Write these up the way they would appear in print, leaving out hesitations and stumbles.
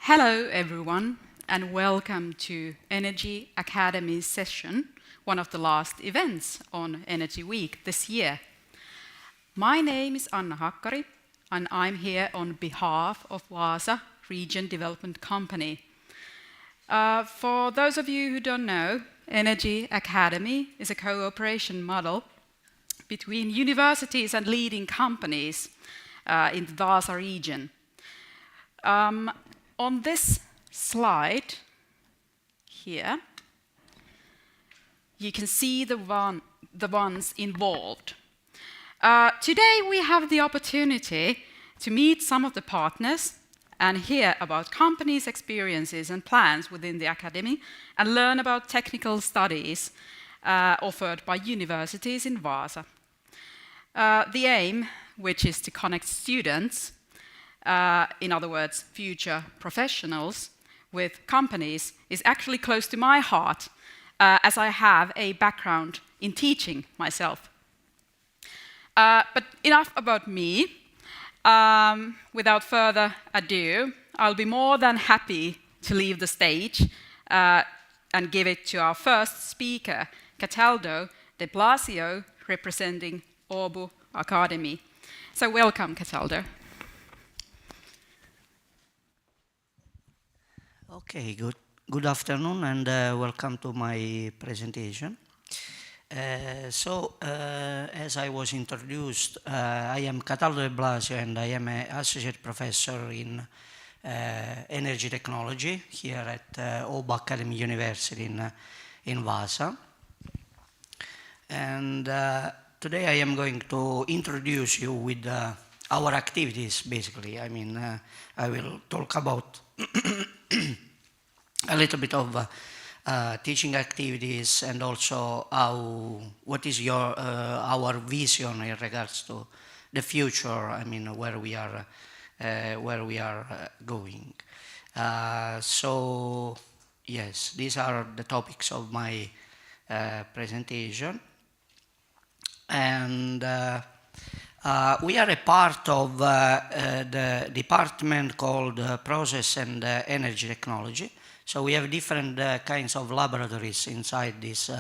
Hello everyone and welcome to Energy Academy's session, one of the last events on Energy Week this year. My name is Anna Hakkari and I'm here on behalf of Vaasa Region Development Company. For those of you who don't know, Energy Academy is a cooperation model between universities and leading companies in the Vaasa region. On this slide here, you can see the ones involved. Today we have the opportunity to meet some of the partners and hear about companies' experiences and plans within the Akademi and learn about technical studies offered by universities in Vaasa. The aim, which is to connect students, in other words, future professionals, with companies, is actually close to my heart, as I have a background in teaching myself. But enough about me. Without further ado, I'll be more than happy to leave the stage and give it to our first speaker, Cataldo De Blasio, representing Åbo Akademi. So welcome, Cataldo. Okay, good afternoon and welcome to my presentation. As I was introduced, I am Cataldo De Blasio and I am an associate professor in energy technology here at Åbo Akademi University in Vaasa. And today I am going to introduce you with our activities, basically. I mean, I will talk about a little bit of teaching activities and also what is our vision in regards to the future. I mean, where we are going. So yes, these are the topics of my presentation, and we are a part of the department called Process and Energy Technology. So we have different kinds of laboratories inside this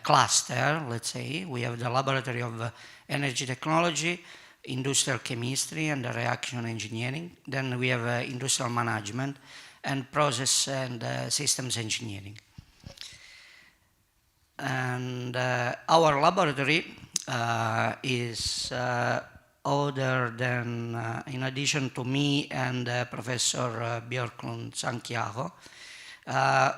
cluster, let's say. We have the laboratory of energy technology, industrial chemistry and reaction engineering. Then we have industrial management and process and systems engineering. And our laboratory is other than, in addition to me and Professor Björklund Santiago,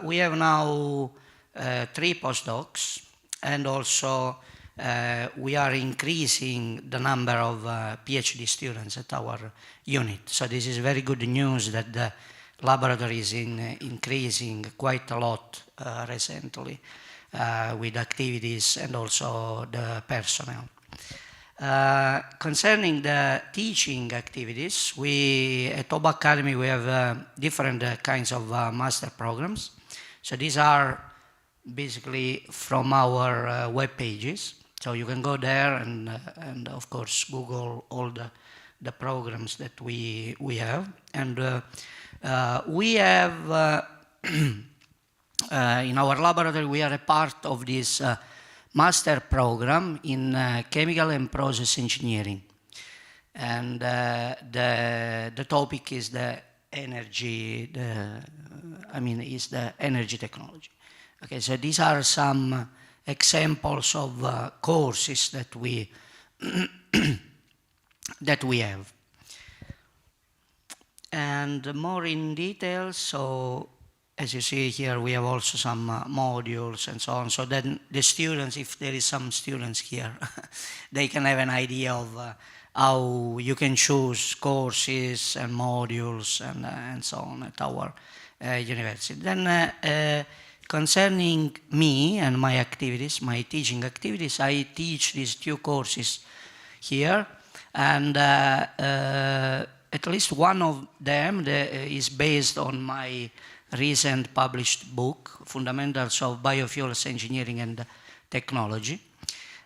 we have now 3 postdocs, and also we are increasing the number of PhD students at our unit. So this is very good news that the laboratory is increasing quite a lot recently with activities and also the personnel. Concerning the teaching activities, we at Åbo Akademi we have different kinds of master programs. So these are basically from our web pages. So you can go there and of course Google all the programs that we have. And we have in our laboratory we are a part of this master program in chemical and process engineering, and the topic is the energy. Is the energy technology. Okay, so these are some examples of courses that we that we have, and more in detail. So, as you see here, we have also some modules and so on. So then the students, if there is some students here, they can have an idea of how you can choose courses and modules and so on at our university. Then concerning me and my activities, my teaching activities, I teach these 2 courses here, and at least one of them is based on my recent published book, Fundamentals of Biofuels Engineering and Technology.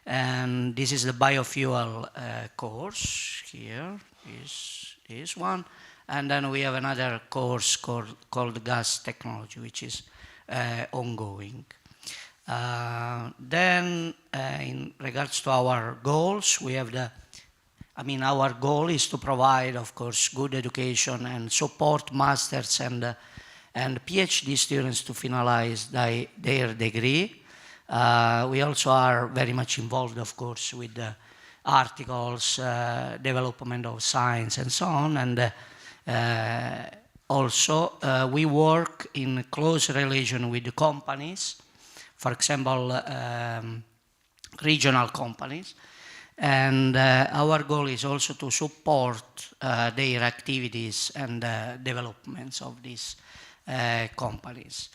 And this is the biofuel course. Here is one. And then we have another course called Gas Technology, which is ongoing. Then, in regards to our goals, we have our goal is to provide, of course, good education and support masters and PhD students to finalize their degree. We also are very much involved, of course, with the articles, development of science, and so on. And also, we work in close relation with the companies, for example, regional companies. And our goal is also to support their activities and developments of these companies.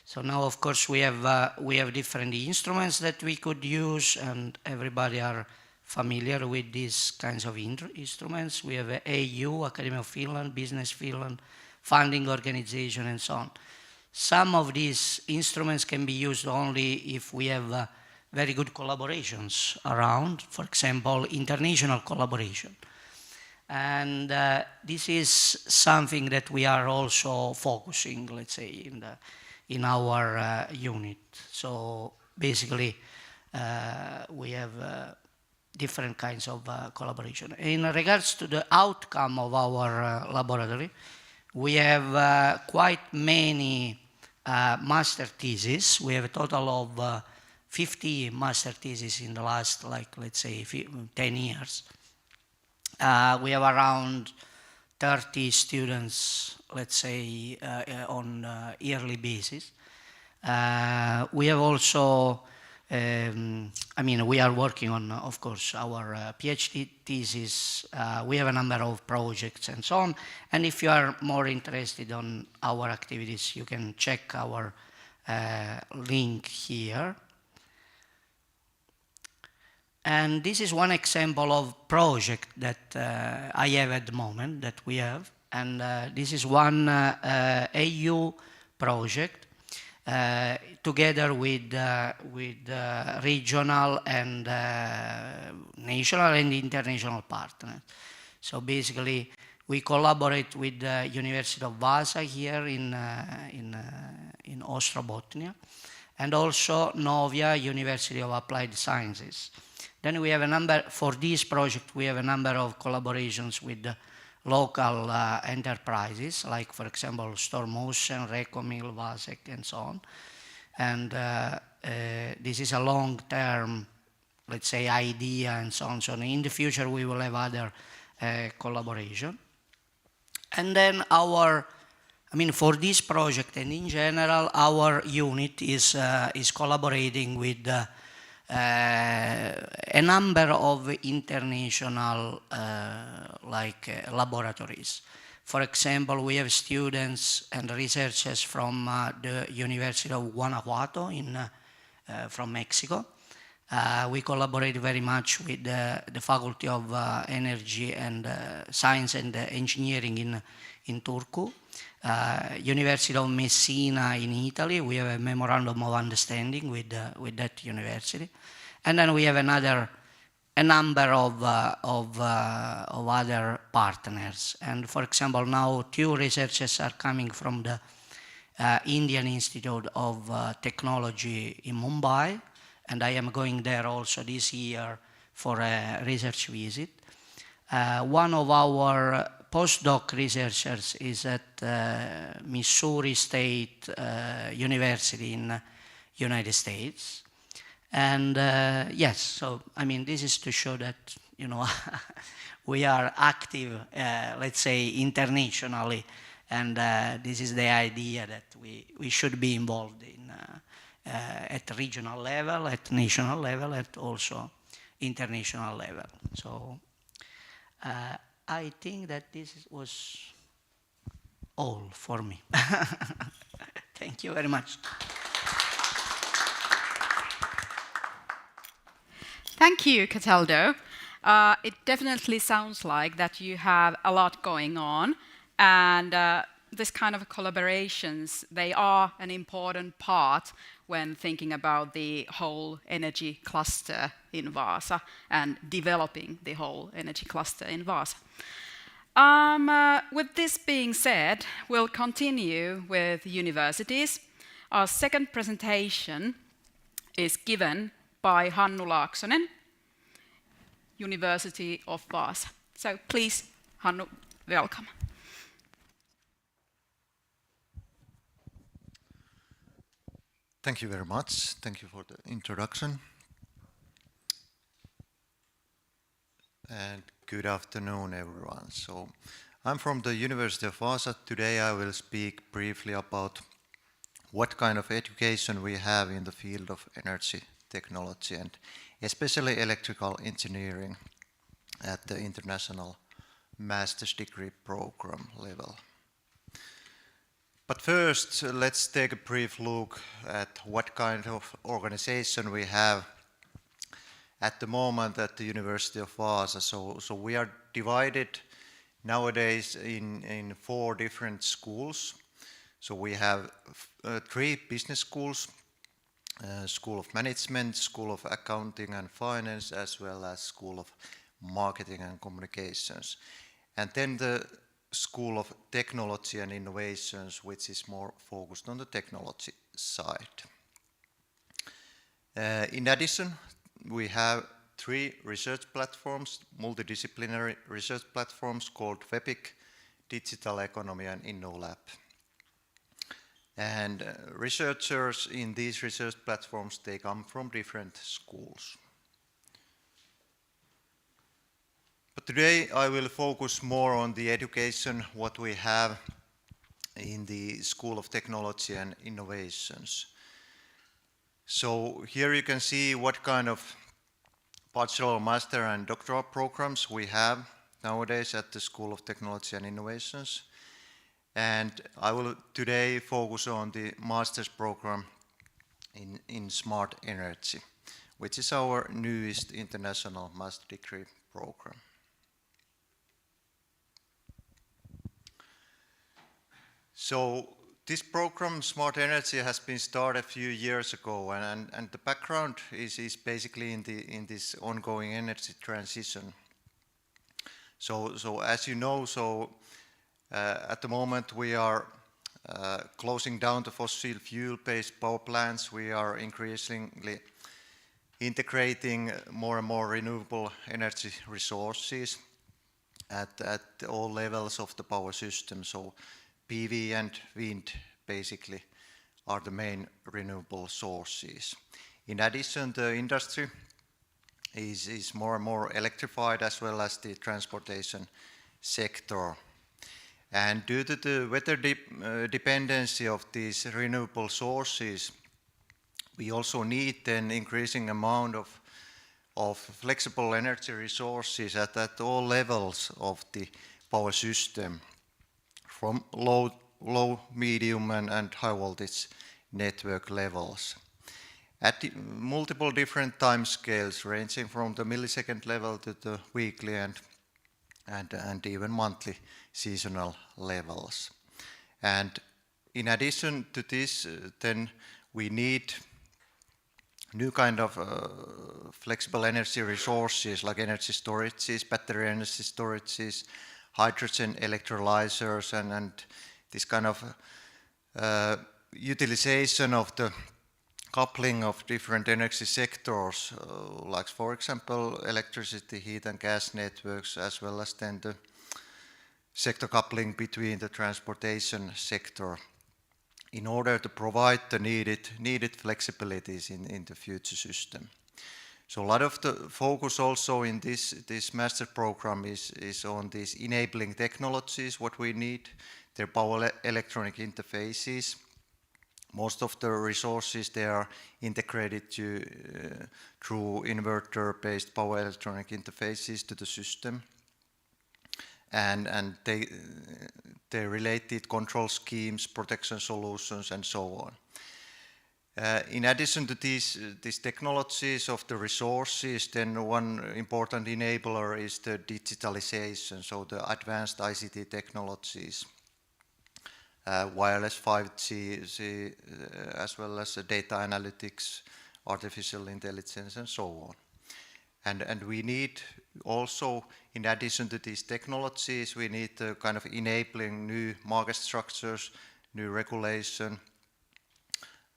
So now, of course, we have different instruments that we could use, and everybody are familiar with these kinds of instruments. We have AU, Academy of Finland, Business Finland, funding organization, and so on. Some of these instruments can be used only if we have very good collaborations around, for example, international collaboration. And this is something that we are also focusing, let's say, in our unit. So basically, we have different kinds of collaboration. In regards to the outcome of our laboratory, we have quite many master theses. We have a total of 50 master theses in the last, let's say, 10 years. We have around 30 students, let's say, on yearly basis. We have also, we are working on, of course, our PhD thesis. We have a number of projects and so on. And if you are more interested on our activities, you can check our link here. And this is one example of project that I have at the moment, that we have. And this is one AU project together with regional and national and international partners. So basically, we collaborate with the University of Vaasa here in Ostrobotnia, and also Novia, University of Applied Sciences. Then we have for this project, we have a number of collaborations with the local enterprises, like, for example, Storm Ocean, Recomil, VASEK, and so on. And this is a long-term, let's say, idea and so on. So in the future, we will have other collaboration. And then for this project and in general, our unit is collaborating with a number of international laboratories. For example, we have students and researchers from the University of Guanajuato from Mexico. We collaborate very much with the Faculty of Energy and Science and Engineering in Turku. University of Messina in Italy, we have a memorandum of understanding with that university. And then we have a number of other partners. And for example, now 2 researchers are coming from the Indian Institute of Technology in Mumbai, and I am going there also this year for a research visit. One of our postdoc researchers is at Missouri State University in United States. And yes, so this is to show that, we are active, let's say, internationally, and this is the idea that we should be involved in at regional level, at national level, at also international level. So I think that this was all for me. Thank you very much. Thank you, Cataldo. It definitely sounds like that you have a lot going on, and this kind of collaborations, they are an important part when thinking about the whole energy cluster in Vaasa and developing the whole energy cluster in Vaasa. With this being said, we'll continue with universities. Our second presentation is given by Hannu Laaksonen, University of Vaasa. So please, Hannu, welcome. Thank you very much. Thank you for the introduction. And good afternoon, everyone. So I'm from the University of Vaasa. Today I will speak briefly about what kind of education we have in the field of energy technology and especially electrical engineering at the international master's degree program level. But first, let's take a brief look at what kind of organization we have at the moment at the University of Vaasa. So we are divided nowadays in 4 different schools. So we have 3 business schools, School of Management, School of Accounting and Finance, as well as School of Marketing and Communications. And then the School of Technology and Innovations, which is more focused on the technology side. In addition, we have 3 research platforms, multidisciplinary research platforms called VEPIC, Digital Economy and InnoLab. And researchers in these research platforms, they come from different schools. But today I will focus more on the education, what we have in the School of Technology and Innovations. So here you can see what kind of bachelor, master and doctoral programs we have nowadays at the School of Technology and Innovations. And I will today focus on the master's program in Smart Energy, which is our newest international master degree program. So this program, Smart Energy, has been started a few years ago, and the background is basically in this ongoing energy transition. So as you know, at the moment we are closing down the fossil fuel-based power plants. We are increasingly integrating more and more renewable energy resources at all levels of the power system. So PV and wind basically are the main renewable sources. In addition, the industry is more and more electrified, as well as the transportation sector. And due to the weather dependency of these renewable sources, we also need an increasing amount of flexible energy resources at all levels of the power system, from low, medium and high voltage network levels. At multiple different time scales, ranging from the millisecond level to the weekly and even monthly seasonal levels. And in addition to this, then we need new kind of flexible energy resources like energy storages, battery energy storages, hydrogen electrolyzers, and this kind of utilization of the coupling of different energy sectors, like for example electricity, heat and gas networks, as well as then the sector coupling between the transportation sector, in order to provide the needed flexibilities in the future system. So a lot of the focus also in this master program is on these enabling technologies, what we need, their power electronic interfaces. Most of the resources, they are integrated through inverter-based power electronic interfaces to the system. And their related control schemes, protection solutions, and so on. In addition to these technologies of the resources, then one important enabler is the digitalization, so the advanced ICT technologies, wireless 5G, as well as data analytics, artificial intelligence, and so on. And we need also, in addition to these technologies, we need kind of enabling new market structures, new regulation,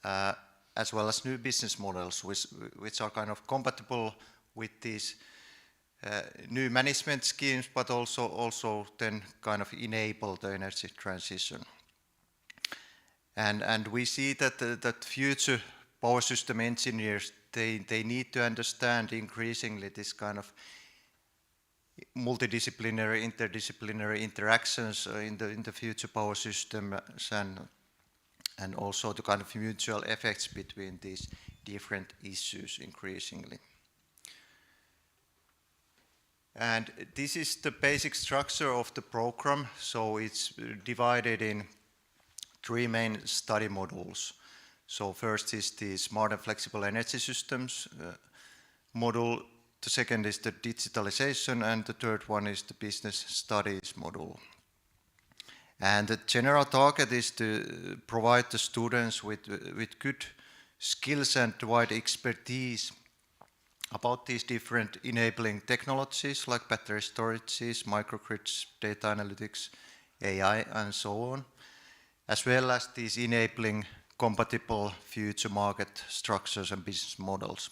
as well as new business models, which are kind of compatible with these new management schemes, but also then kind of enable the energy transition. And we see that future power system engineers, they need to understand increasingly this kind of multidisciplinary, interdisciplinary interactions in the future power systems, and also the kind of mutual effects between these different issues increasingly. And this is the basic structure of the program. So it's divided in 3 main study modules. So first is the smart and flexible energy systems module. The second is the digitalization, and the third one is the business studies module. And the general target is to provide the students with good skills and wide expertise about these different enabling technologies like battery storages, microgrids, data analytics, AI, and so on, as well as these enabling compatible future market structures and business models.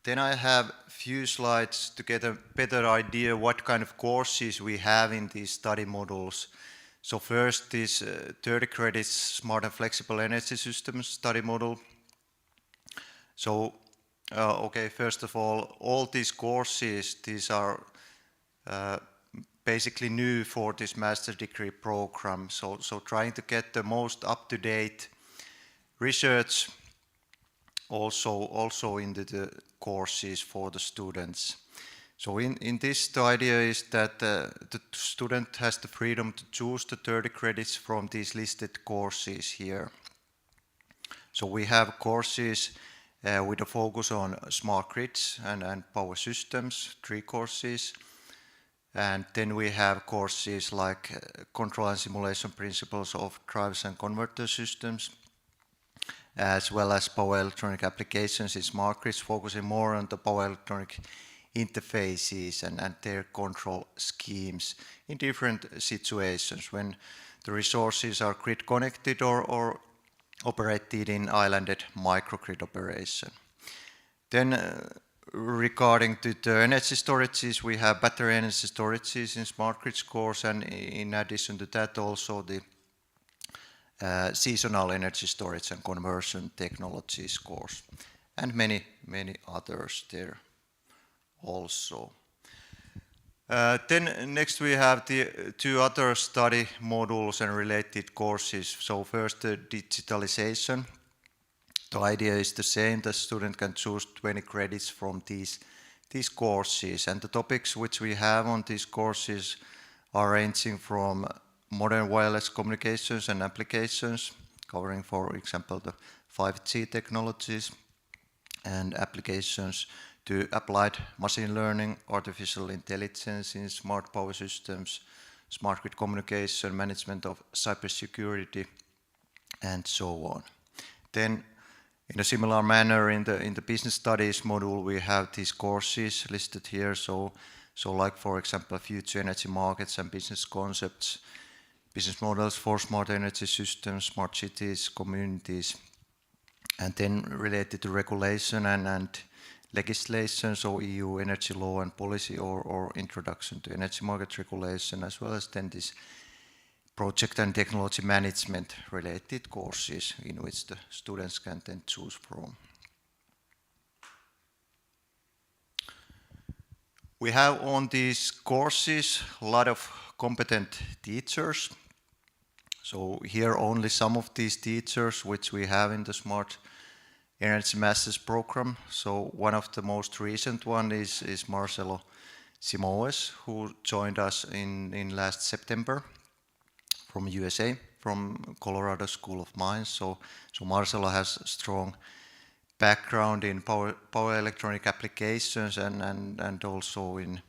Then I have a few slides to get a better idea what kind of courses we have in these study modules. So first is 30 credits Smart and Flexible Energy Systems study module. So, okay, first of all these courses, these are basically new for this master's degree program. So trying to get the most up-to-date research also into the courses for the students. So in this, the idea is that the student has the freedom to choose the 30 credits from these listed courses here. So we have courses with a focus on smart grids and power systems, 3 courses. And then we have courses like control and simulation principles of drives and converter systems, as well as power electronic applications in smart grids, focusing more on the power electronic interfaces and their control schemes in different situations when the resources are grid connected or operated in islanded microgrid operation. Then regarding to the energy storages, we have battery energy storages in smart grids course, and in addition to that also the seasonal energy storage and conversion technologies course, and many others there also. Then next we have the 2 other study modules and related courses. So first the digitalization. The idea is the same, the student can choose 20 credits from these courses, and the topics which we have on these courses are ranging from modern wireless communications and applications, covering, for example, the 5G technologies and applications, to applied machine learning, artificial intelligence in smart power systems, smart grid communication, management of cybersecurity, and so on. Then, in a similar manner, in the business studies module, we have these courses listed here. So like, for example, future energy markets and business concepts, business models for smart energy systems, smart cities, communities, and then related to regulation and legislation, so EU energy law and policy, or introduction to energy market regulation, as well as then this project and technology management related courses in which the students can then choose from. We have on these courses a lot of competent teachers. So here only some of these teachers which we have in the Smart Energy Masters program. So one of the most recent one is Marcelo Simoes, who joined us in last September from USA, from Colorado School of Mines. So Marcelo has a strong background in power electronic applications and also in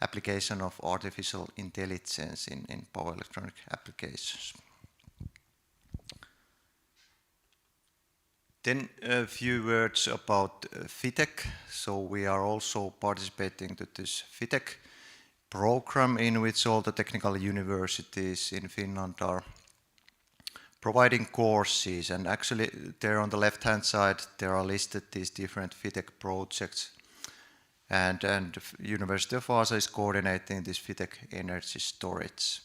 application of artificial intelligence in power electronic applications. Then a few words about FITEC. So we are also participating to this FITEC program in which all the technical universities in Finland are providing courses. And actually there on the left-hand side there are listed these different FITEC projects. And University of Vaasa is coordinating this FITEC energy storage.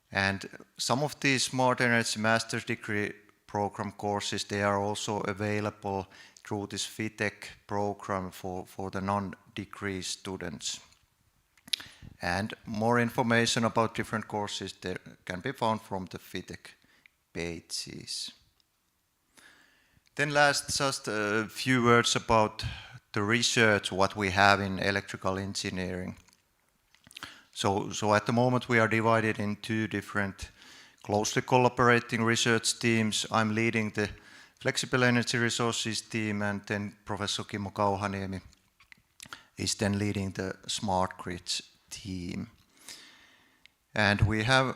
And some of these smart energy master's degree program courses, they are also available through this FITEC program for the non-degree students. And more information about different courses there can be found from the FITEC pages. Then last, just a few words about the research, what we have in electrical engineering. So at the moment we are divided in two different closely collaborating research teams. I'm leading the Flexible Energy Resources team, and then Professor Kimmo Kauhaniemi is then leading the Smart Grids team. And we have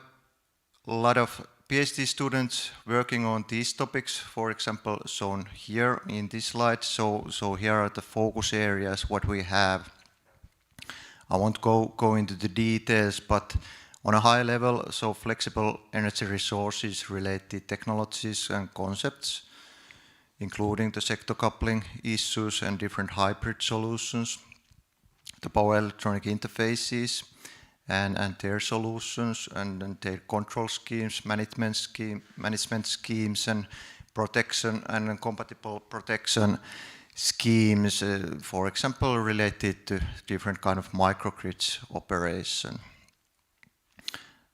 a lot of PhD students working on these topics, for example, shown here in this slide. So here are the focus areas, what we have. I won't go into the details, but on a high level, so flexible energy resources related technologies and concepts, including the sector coupling issues and different hybrid solutions, the power electronic interfaces and their solutions and their control schemes, management schemes and protection and compatible protection schemes, for example, related to different kind of microgrids operation.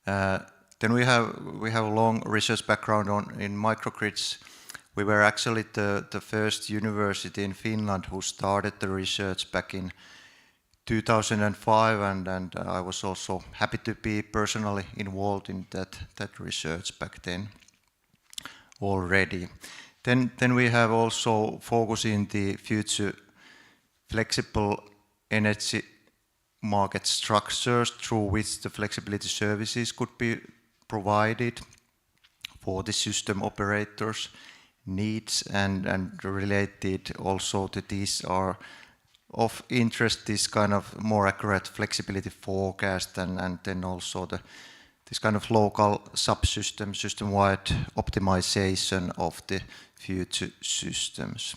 Then we have a long research background in microgrids. We were actually the first university in Finland who started the research back in 2005, and I was also happy to be personally involved in that research back then already. Then we have also focus in the future flexible energy market structures through which the flexibility services could be provided for the system operators' needs, and related also to these are of interest, this kind of more accurate flexibility forecast and then also this kind of local subsystem, system-wide optimization of the future systems.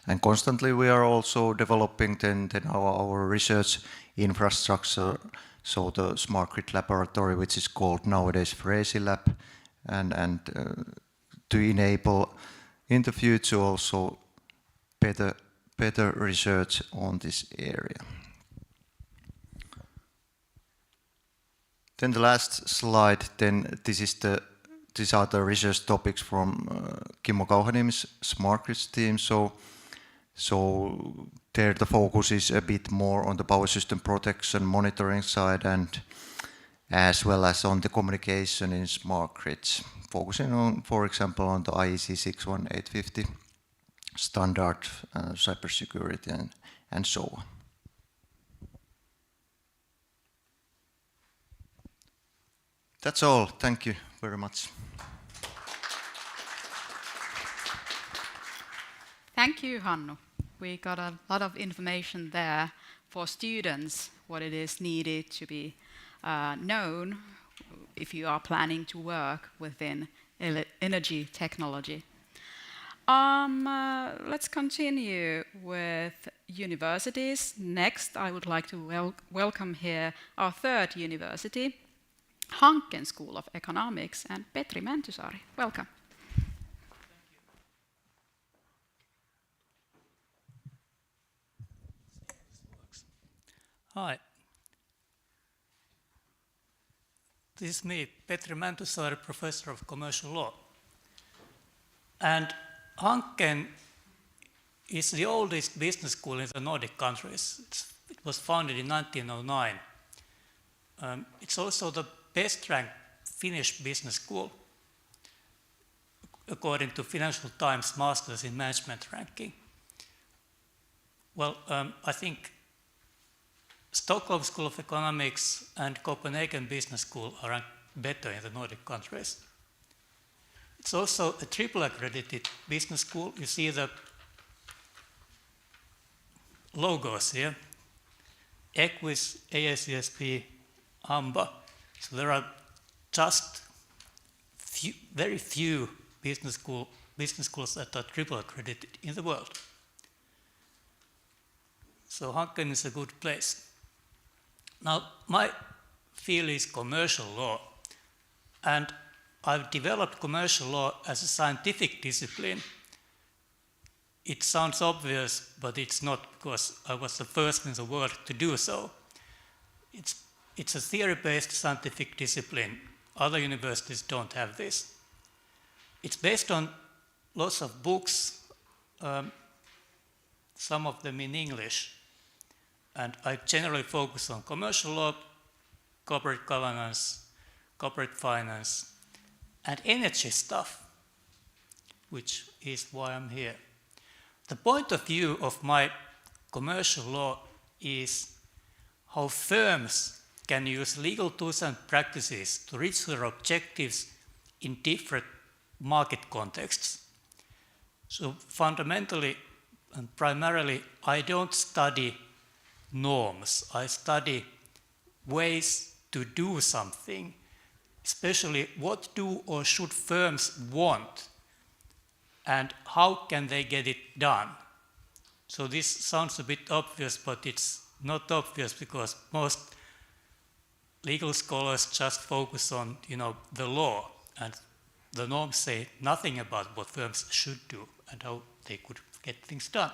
And constantly we are also developing then our research infrastructure, so the Smart Grid Laboratory, which is called nowadays Vaasan, and to enable in the future also better research on this area. Then the last slide, then these are the research topics from Kimmo Kauhaniemi's Smart Grids team. So there the focus is a bit more on the power system protection monitoring side, and as well as on the communication in smart grids, focusing on, for example, on the IEC 61850 standard, cybersecurity and so on. That's all. Thank you very much. Thank you, Hannu. We got a lot of information there for students, what it is needed to be known if you are planning to work within energy technology. Let's continue with universities. Next, I would like to welcome here our third university, Hanken School of Economics, and Petri Mäntysaari. Welcome. Hi. This is me, Petri Mäntysaari, Professor of Commercial Law. And Hanken is the oldest business school in the Nordic countries. It was founded in 1909. It's also the best-ranked Finnish business school, according to Financial Times Masters in Management ranking. Well, I think Stockholm School of Economics and Copenhagen Business School are ranked better in the Nordic countries. It's also a triple accredited business school. You see the logos here, Equis, ASCSP, AMBA. So there are just very few business schools that are triple accredited in the world. So Hanken is a good place. Now, my field is commercial law, and I've developed commercial law as a scientific discipline. It sounds obvious, but it's not, because I was the first in the world to do so. It's a theory-based scientific discipline. Other universities don't have this. It's based on lots of books, some of them in English. And I generally focus on commercial law, corporate governance, corporate finance, and energy stuff, which is why I'm here. The point of view of my commercial law is how firms can use legal tools and practices to reach their objectives in different market contexts. So fundamentally and primarily, I don't study norms. I study ways to do something, especially what do or should firms want and how can they get it done. So this sounds a bit obvious, but it's not obvious because most legal scholars just focus on, the law, and the norms say nothing about what firms should do and how they could get things done.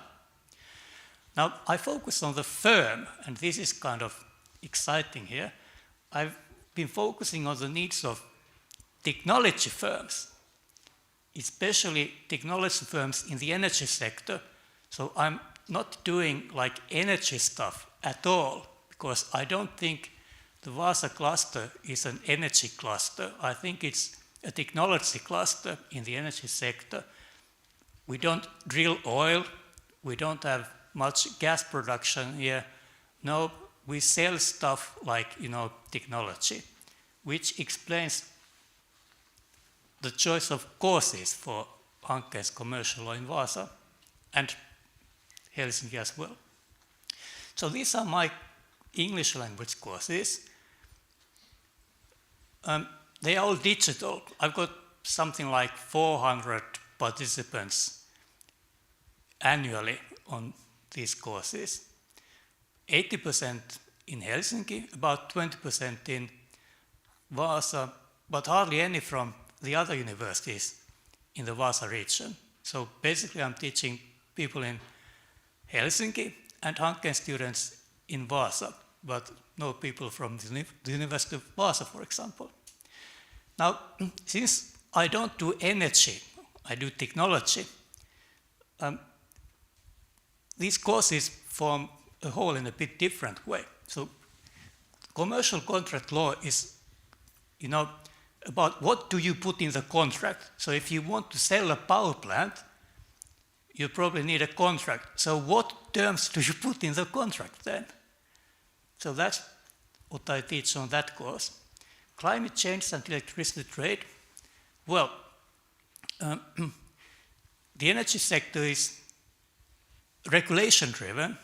Now, I focus on the firm, and this is kind of exciting here. I've been focusing on the needs of technology firms, especially technology firms in the energy sector. So I'm not doing like energy stuff at all, because I don't think the Vaasa cluster is an energy cluster. I think it's a technology cluster in the energy sector. We don't drill oil. We don't have much gas production here. No, we sell stuff like, technology, which explains the choice of courses for Hanken's commercial law in Vaasa and Helsinki as well. So these are my English language courses. They are all digital. I've got something like 400 participants annually on these courses. 80% in Helsinki, about 20% in Vaasa, but hardly any from the other universities in the Vaasa region. So basically I'm teaching people in Helsinki and Hanken students in Vaasa, but no people from the University of Vaasa, for example. Now, since I don't do energy, I do technology, these courses form a whole in a bit different way. So commercial contract law is, about what do you put in the contract. So if you want to sell a power plant, you probably need a contract. So what terms do you put in the contract then? So that's what I teach on that course. Climate change and electricity trade. Well, the energy sector is regulation driven.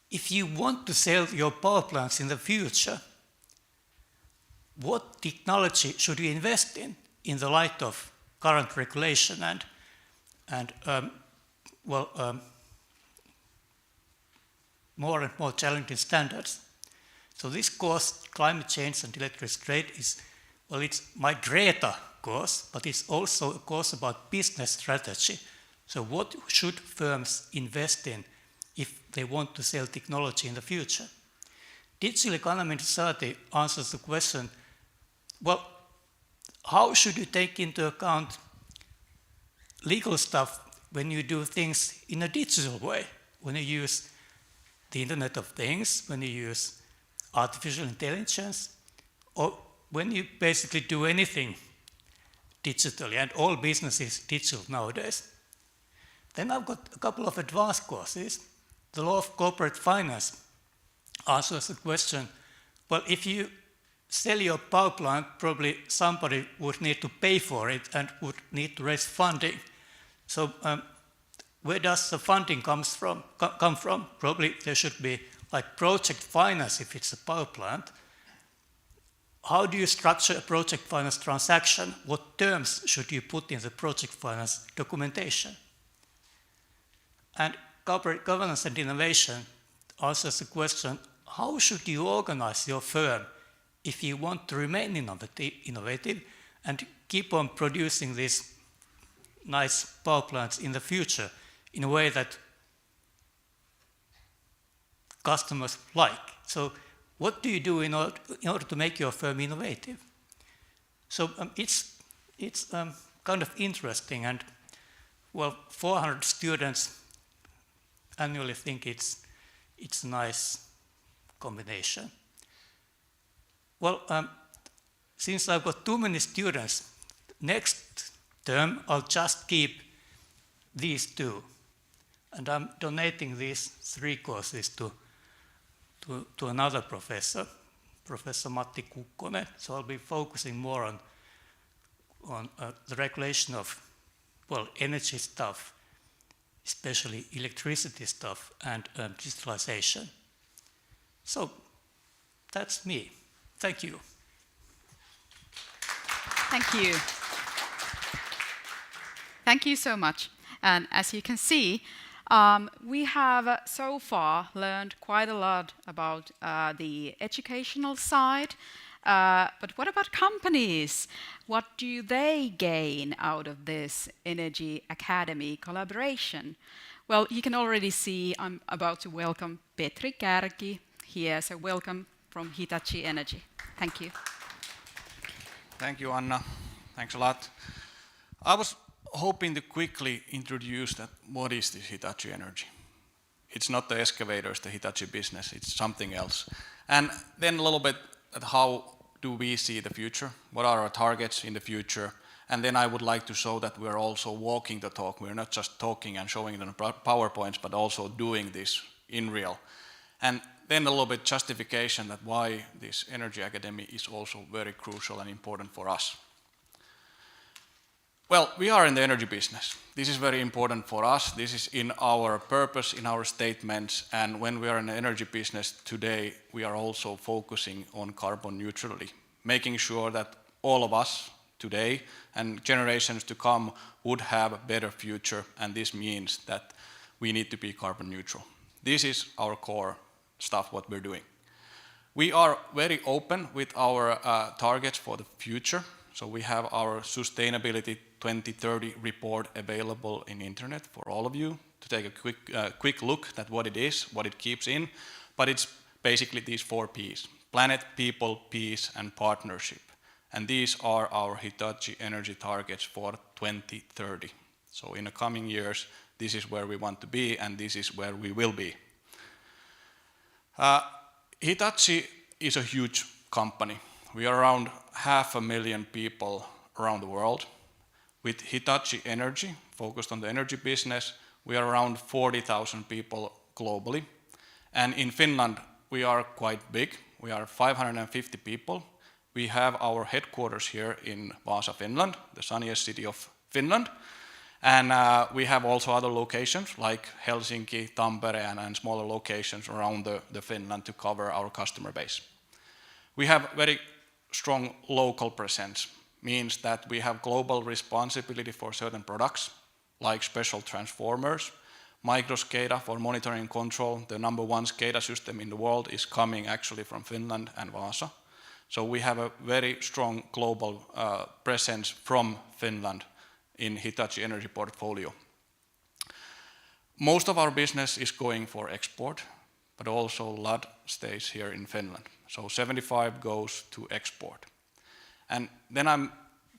If you want to sell your power plants in the future, what technology should you invest in the light of current regulation and more and more challenging standards? So this course, Climate Change and Electricity Trade, it's my Greta course, but it's also a course about business strategy. So what should firms invest in if they want to sell technology in the future? Digital Economy and Society answers the question, how should you take into account legal stuff when you do things in a digital way? When you use the Internet of Things, when you use artificial intelligence, or when you basically do anything digitally, and all business is digital nowadays. Then I've got a couple of advanced courses. The law of corporate finance answers the question, if you sell your power plant, probably somebody would need to pay for it and would need to raise funding. So where does the funding come from? Probably there should be like project finance if it's a power plant. How do you structure a project finance transaction? What terms should you put in the project finance documentation? And corporate governance and innovation answers the question, how should you organize your firm if you want to remain innovative and keep on producing these nice power plants in the future in a way that customers like? So what do you do in order to make your firm innovative? So it's kind of interesting, and well, 400 students annually think it's a nice combination. Well, since I've got too many students, next term I'll just keep these two, and I'm donating these 3 courses to another professor, Professor Matti Kukkonen. So I'll be focusing more on the regulation of, well, energy stuff, especially electricity stuff, and digitalization. So that's me. Thank you. Thank you. Thank you so much. And as you can see, we have so far learned quite a lot about the educational side. But what about companies? What do they gain out of this EnergyAcademy collaboration? Well, you can already see I'm about to welcome Petri Kärki here. So welcome from Hitachi Energy. Thank you. Thank you, Anna. Thanks a lot. I was hoping to quickly introduce that what is this Hitachi Energy. It's not the excavators, the Hitachi business, it's something else. And then a little bit at how do we see the future, what are our targets in the future, and then I would like to show that we're also walking the talk. We're not just talking and showing them PowerPoints, but also doing this in real. And then a little bit justification that why this EnergyAcademy is also very crucial and important for us. Well, we are in the energy business. This is very important for us. This is in our purpose, in our statements, and when we are in the energy business today, we are also focusing on carbon neutrality, making sure that all of us today and generations to come would have a better future, and this means that we need to be carbon neutral. This is our core stuff, what we're doing. We are very open with our targets for the future. So we have our Sustainability 2030 report available in internet for all of you to take a quick look at what it is, what it keeps in. But it's basically these 4 Ps: planet, people, peace, and partnership. And these are our Hitachi Energy targets for 2030. So in the coming years, this is where we want to be, and this is where we will be. Hitachi is a huge company. We are around 500,000 people around the world. With Hitachi Energy, focused on the energy business, we are around 40,000 people globally. And in Finland, we are quite big. We are 550 people. We have our headquarters here in Vaasa, Finland, the sunniest city of Finland. And we have also other locations like Helsinki, Tampere, and smaller locations around the Finland to cover our customer base. We have very strong local presence, means that we have global responsibility for certain products, like special transformers, microSCADA for monitoring and control. The #1 SCADA system in the world is coming actually from Finland and Vaasa. So we have a very strong global presence from Finland in Hitachi Energy portfolio. Most of our business is going for export, but also a lot stays here in Finland. So 75 goes to export. And then I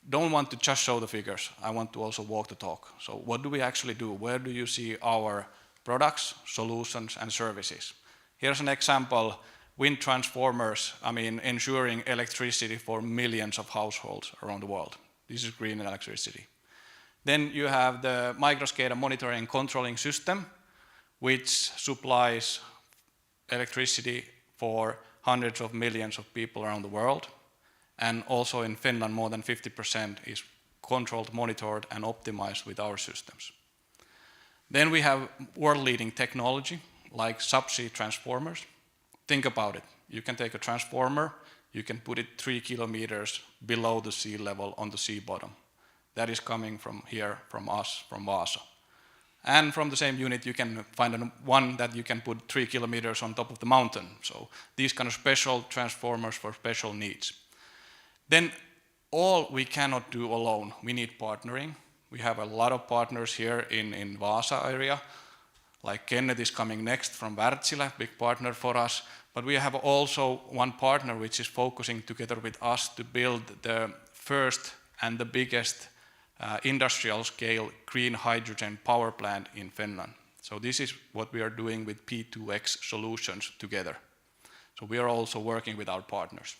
don't want to just show the figures. I want to also walk the talk. So what do we actually do? Where do you see our products, solutions, and services? Here's an example. Wind transformers, ensuring electricity for millions of households around the world. This is green electricity. Then you have the microSCADA monitoring and controlling system, which supplies electricity for hundreds of millions of people around the world. And also in Finland, more than 50% is controlled, monitored, and optimized with our systems. Then we have world-leading technology, like subsea transformers. Think about it. You can take a transformer, you can put it 3 kilometers below the sea level on the sea bottom. That is coming from here, from us, from Vaasa. And from the same unit, you can find one that you can put 3 kilometers on top of the mountain. So these kind of special transformers for special needs. Then all we cannot do alone. We need partnering. We have a lot of partners here in Vaasa area. Like Kenneth is coming next from Wärtsilä, big partner for us. But we have also one partner which is focusing together with us to build the first and the biggest industrial scale green hydrogen power plant in Finland. So this is what we are doing with P2X solutions together. So we are also working with our partners.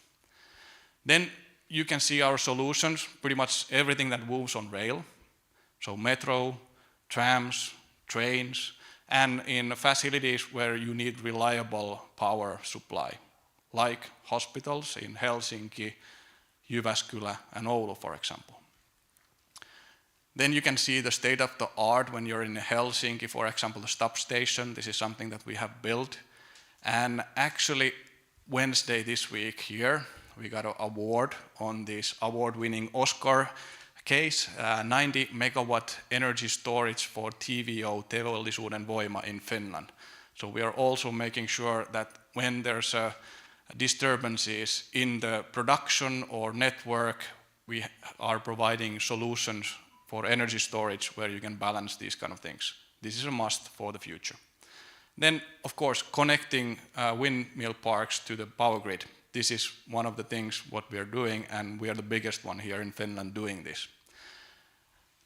Then you can see our solutions, pretty much everything that moves on rail. So metro, trams, trains, and in facilities where you need reliable power supply, like hospitals in Helsinki, Jyväskylä, and Oulu, for example. Then you can see the state of the art when you're in Helsinki, for example, the stop station. This is something that we have built. And actually, Wednesday this week here, we got an award on this award-winning Oscar case, 90 megawatt energy storage for TVO, teollisuuden voima, in Finland. So we are also making sure that when there's disturbances in the production or network, we are providing solutions for energy storage where you can balance these kind of things. This is a must for the future. Then, of course, connecting windmill parks to the power grid. This is one of the things what we are doing, and we are the biggest one here in Finland doing this.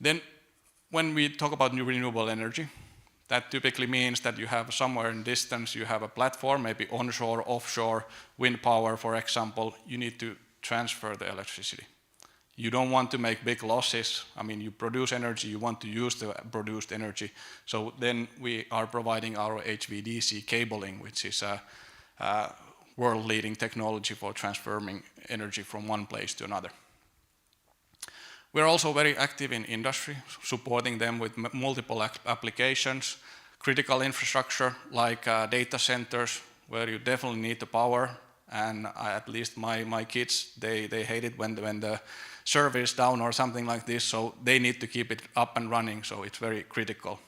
Then, when we talk about new renewable energy, that typically means that you have somewhere in distance, you have a platform, maybe onshore, offshore, wind power, for example. You need to transfer the electricity. You don't want to make big losses. I mean, you produce energy, you want to use the produced energy. So then we are providing our HVDC cabling, which is a world-leading technology for transferring energy from one place to another. We're also very active in industry, supporting them with multiple applications, critical infrastructure like data centers, where you definitely need the power. And at least my kids, they hate it when the server is down or something like this, so they need to keep it up and running, so it's very critical.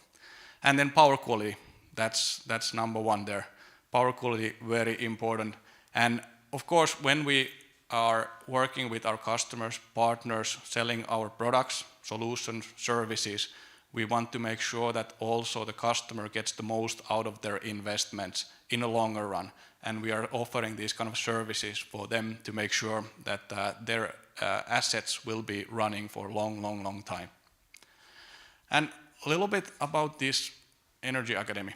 And then power quality, that's number one there. Power quality, very important. And of course, when we are working with our customers, partners, selling our products, solutions, services, we want to make sure that also the customer gets the most out of their investments in a longer run. And we are offering these kind of services for them to make sure that their assets will be running for a long time. And a little bit about this EnergyAcademy.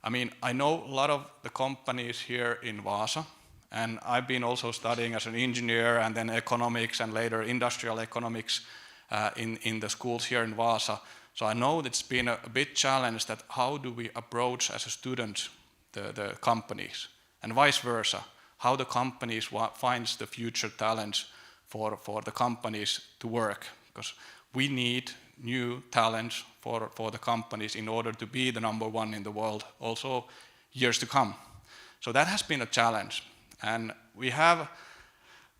I mean, I know a lot of the companies here in Vaasa, and I've been also studying as an engineer and then economics and later industrial economics in the schools here in Vaasa. So I know it's been a big challenge that how do we approach as a student the companies, and vice versa, how the companies finds the future talents for the companies to work, because we need new talents for the companies in order to be the number one in the world also years to come. So that has been a challenge. And we have,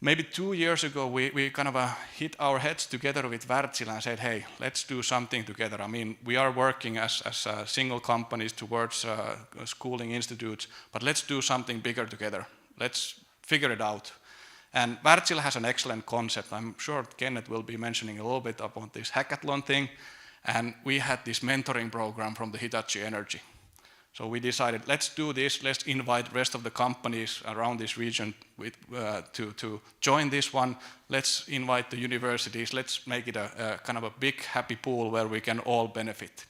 maybe 2 years ago, we kind of hit our heads together with Wärtsilä and said, hey, let's do something together. I mean, we are working as single companies towards schooling institutes, but let's do something bigger together. Let's figure it out. And Wärtsilä has an excellent concept. I'm sure Kenneth will be mentioning a little bit about this hackathon thing. And we had this mentoring program from the Hitachi Energy. So we decided, let's do this, let's invite the rest of the companies around this region to join this one. Let's invite the universities, let's make it a kind of a big happy pool where we can all benefit.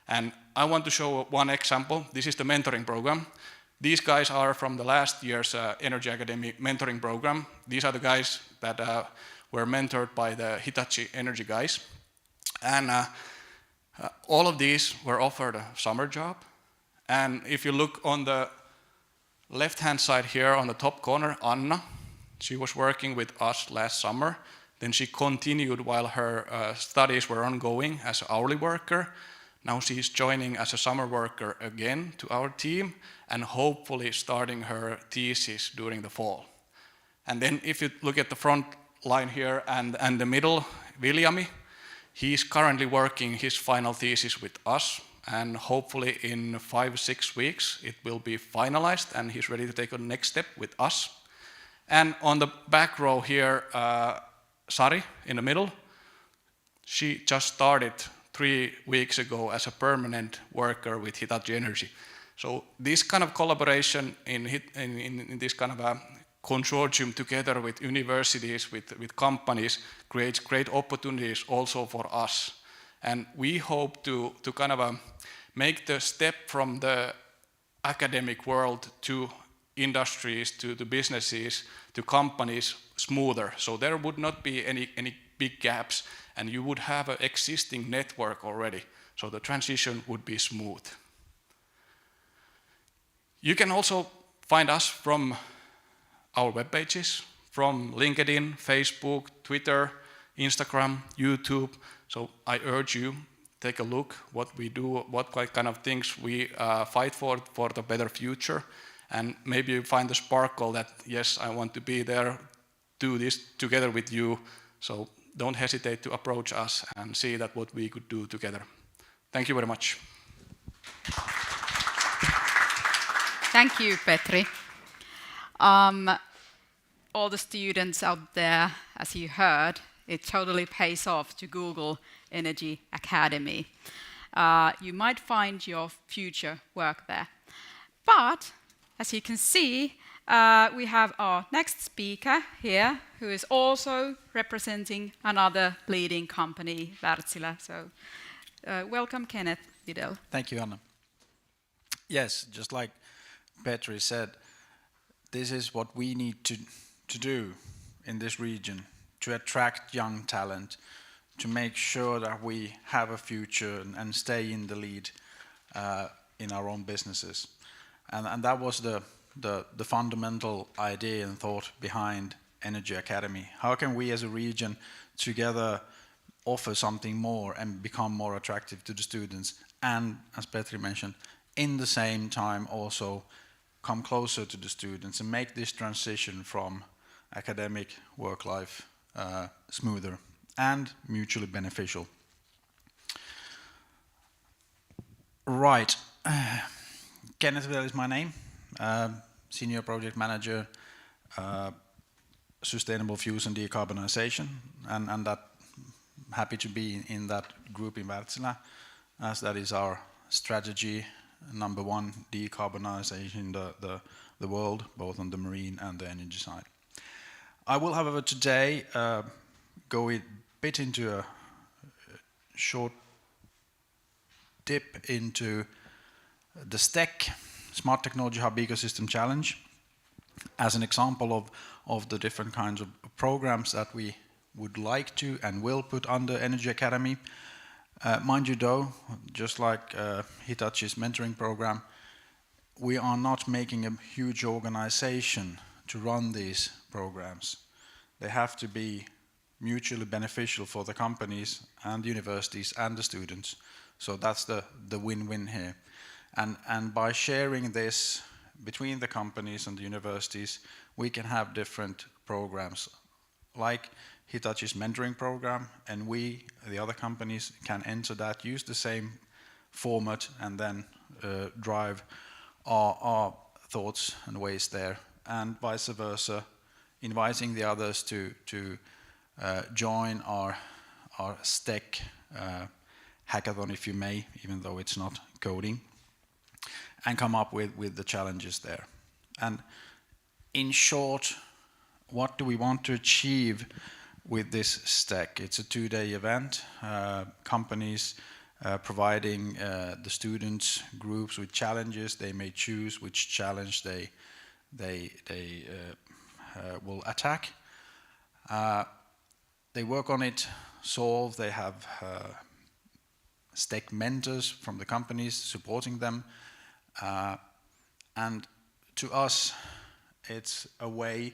And I want to show one example. This is the mentoring program. These guys are from the last year's EnergyAcademy mentoring program. These are the guys that were mentored by the Hitachi Energy guys. And all of these were offered a summer job. And if you look on the left-hand side here on the top corner, Anna, She was working with us last summer. Then she continued while her studies were ongoing as an hourly worker. Now she's joining as a summer worker again to our team and hopefully starting her thesis during the fall. And then if you look at the front line here and the middle, Viljami, he's currently working his final thesis with us, and hopefully in 5-6 weeks it will be finalized and he's ready to take a next step with us. And on the back row here, Sari in the middle, she just started 3 weeks ago as a permanent worker with Hitachi Energy. So this kind of collaboration in this kind of a consortium together with universities, with companies, creates great opportunities also for us. And we hope to kind of make the step from the academic world to industries, to the businesses, to companies smoother. So there would not be any big gaps, and you would have an existing network already. So the transition would be smooth. You can also find us from our web pages, from LinkedIn, Facebook, Twitter, Instagram, YouTube. So I urge you, take a look what we do, what kind of things we fight for the better future. And maybe you find the sparkle that, yes, I want to be there, do this together with you. So don't hesitate to approach us and see that what we could do together. Thank you very much. Thank you, Petri. All the students out there, as you heard, it totally pays off to Google EnergyAcademy. You might find your future work there. But, as you can see, we have our next speaker here, who is also representing another leading company, Wärtsilä. So, welcome, Kenneth Videll. Thank you, Anna. Yes, just like Petri said, this is what we need to do in this region, to attract young talent, to make sure that we have a future and stay in the lead in our own businesses. And that was the fundamental idea and thought behind EnergyAcademy. How can we as a region together offer something more and become more attractive to the students, and, as Petri mentioned, in the same time also come closer to the students and make this transition from academic work-life smoother and mutually beneficial. Right. Kenneth Videll is my name. Senior Project Manager, Sustainable Fuels and Decarbonization, and that happy to be in that group in Wärtsilä, as that is our strategy number one, decarbonization the world, both on the marine and the energy side. I will, however, today go a bit into a short dip into the STEC, Smart Technology Hub Ecosystem Challenge, as an example of the different kinds of programs that we would like to and will put under EnergyAcademy. Mind you though, just like Hitachi's mentoring program, we are not making a huge organization to run these programs. They have to be mutually beneficial for the companies and the universities and the students. So that's the win-win here. And by sharing this between the companies and the universities, we can have different programs like Hitachi's mentoring program, and we, the other companies, can enter that, use the same format, and then drive our thoughts and ways there, and vice versa, inviting the others to join our STEC hackathon, if you may, even though it's not coding, and come up with the challenges there. And in short, what do we want to achieve with this STEC? It's a 2-day event, companies providing the students groups with challenges. They may choose which challenge they will attack. They work on it, solve. They have STEC mentors from the companies supporting them. And to us, it's a way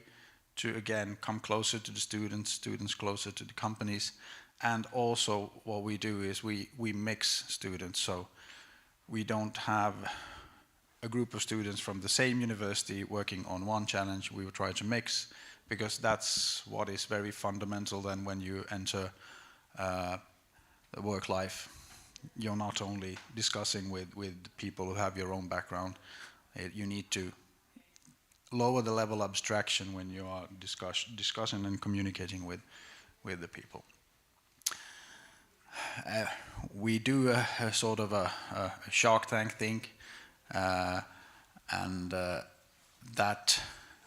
to again come closer to the students, students closer to the companies. And also what we do is we mix students, so we don't have a group of students from the same university working on one challenge. We will try to mix, because that's what is very fundamental then when you enter the work life. You're not only discussing with people who have your own background. You need to lower the level of abstraction when you are discussing and communicating with the people. We do a sort of a Shark Tank thing, and that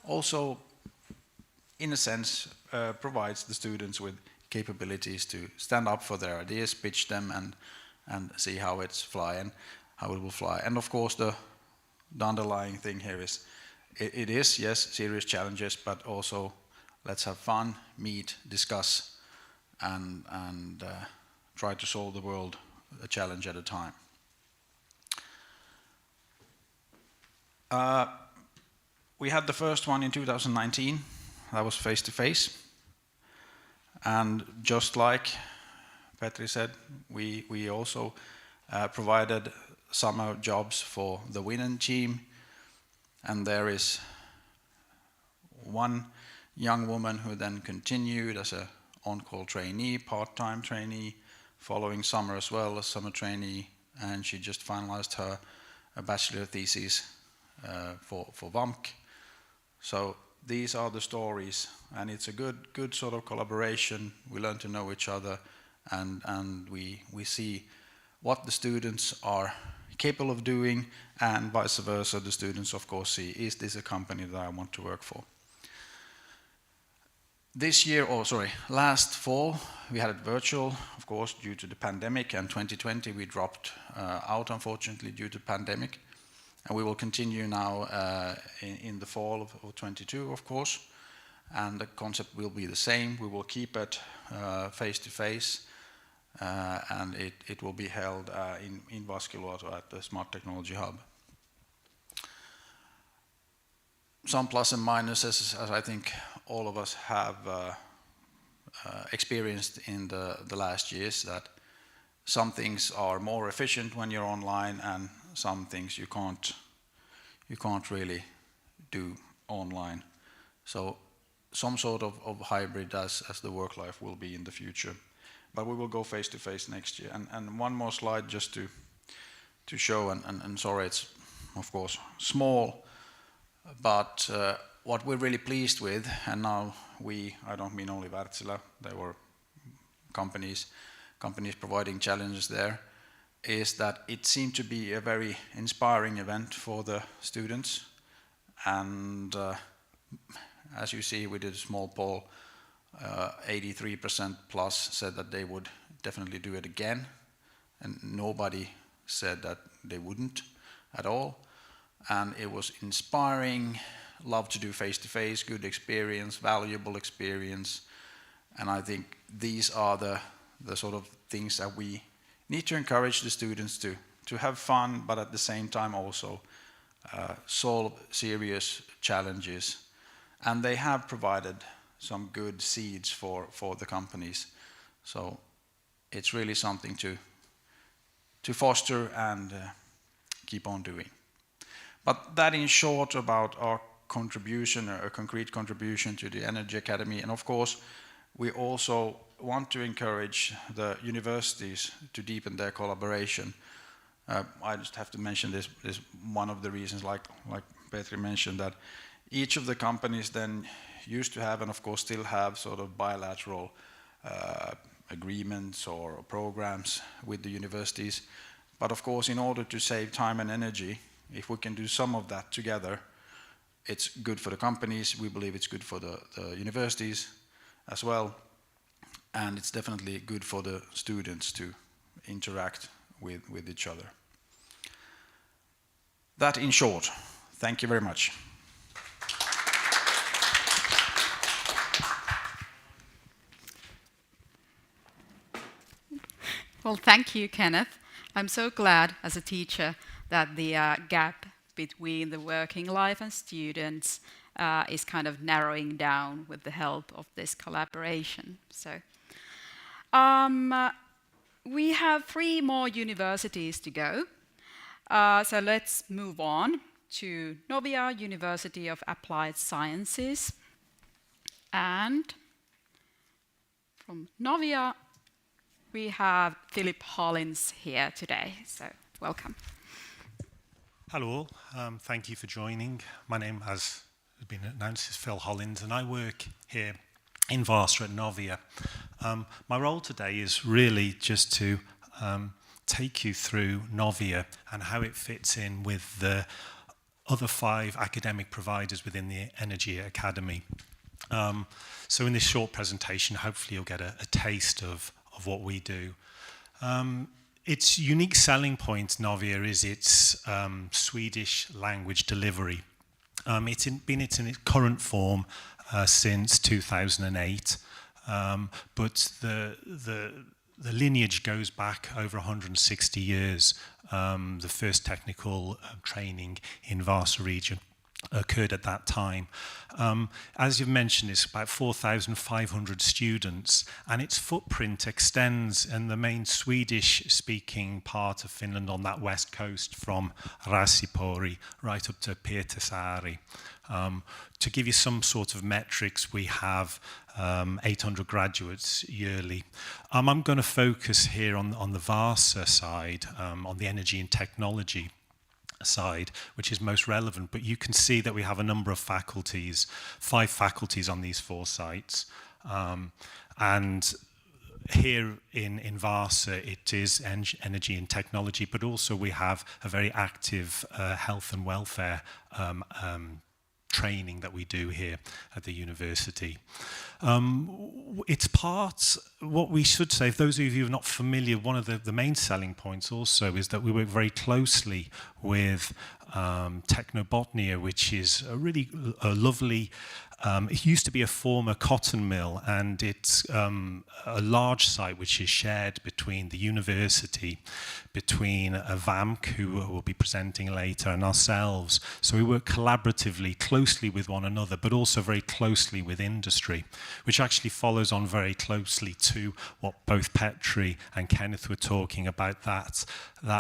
also, in a sense, provides the students with capabilities to stand up for their ideas, pitch them, and see how it will fly. And of course, the underlying thing here is, it is, yes, serious challenges, but also let's have fun, meet, discuss, and try to solve the world a challenge at a time. We had the first one in 2019. That was face-to-face. And just like Petri said, we also provided summer jobs for the Winnan team. And there is one young woman who then continued as a on-call trainee, part-time trainee, following summer as well as summer trainee, and she just finalized her bachelor thesis for VAMK. So these are the stories, and it's a good sort of collaboration. We learn to know each other, and we see what the students are capable of doing, and vice versa. The students, of course, see, is this a company that I want to work for? This year, last fall, we had it virtual, of course, due to the pandemic, and 2020 we dropped out, unfortunately, due to pandemic. And we will continue now in the fall of 22, of course, and the concept will be the same. We will keep it face-to-face, and it will be held in Vaskiluoto at the Smart Technology Hub. Some plus and minuses, as I think all of us have experienced in the last years, that some things are more efficient when you're online, and some things you can't really do online. So some sort of hybrid as the work life will be in the future. But we will go face to face next year. And one more slide just to show, and sorry, it's of course small, but what we're really pleased with, and now I don't mean only Wärtsilä, there were companies providing challenges there, is that it seemed to be a very inspiring event for the students. And as you see, we did a small poll, 83% plus said that they would definitely do it again, and nobody said that they wouldn't at all. And it was inspiring, love to do face-to-face, good experience, valuable experience. And I think these are the sort of things that we need to encourage the students to have fun, but at the same time also solve serious challenges. And they have provided some good seeds for the companies. So it's really something to foster and keep on doing. But that in short about our contribution, a concrete contribution to the EnergyAcademy. And of course, we also want to encourage the universities to deepen their collaboration. I just have to mention this is one of the reasons, like Petri mentioned, that each of the companies then used to have, and of course still have, sort of bilateral agreements or programs with the universities. But of course, in order to save time and energy, if we can do some of that together, it's good for the companies. We believe it's good for the universities as well. And it's definitely good for the students to interact with each other. That in short. Thank you very much. Well, thank you, Kenneth. I'm so glad as a teacher that the gap between the working life and students is kind of narrowing down with the help of this collaboration. So we have 3 more universities to go. So let's move on to Novia, University of Applied Sciences. And from Novia, we have Philip Hollins here today. So welcome. Hello all, thank you for joining. My name, as has been announced, is Phil Hollins, and I work here in Vaasa at Novia. My role today is really just to take you through Novia and how it fits in with the other 5 academic providers within the EnergyAcademy. So in this short presentation, hopefully you'll get a taste of what we do. Its unique selling point, Novia, is its Swedish language delivery. It's been in its current form since 2008, but the lineage goes back over 160 years. The first technical training in Vaasa region occurred at that time. As you've mentioned, it's about 4,500 students, and its footprint extends in the main Swedish-speaking part of Finland on that west coast from Raasipori right up to Pietarsaari. To give you some sort of metrics, we have 800 graduates yearly. I'm going to focus here on the Vaasa side, on the energy and technology side, which is most relevant, but you can see that we have a number of faculties, 5 faculties on these 4 sites. And here in Vaasa, it is energy and technology, but also we have a very active health and welfare training that we do here at the university. It's part, what we should say, if those of you who are not familiar, one of the main selling points also is that we work very closely with Technobotnia, which is a really lovely, it used to be a former cotton mill, and it's a large site which is shared between the university, between VAMK, who will be presenting later, and ourselves. So we work collaboratively, closely with one another, but also very closely with industry, which actually follows on very closely to what both Petri and Kenneth were talking about, that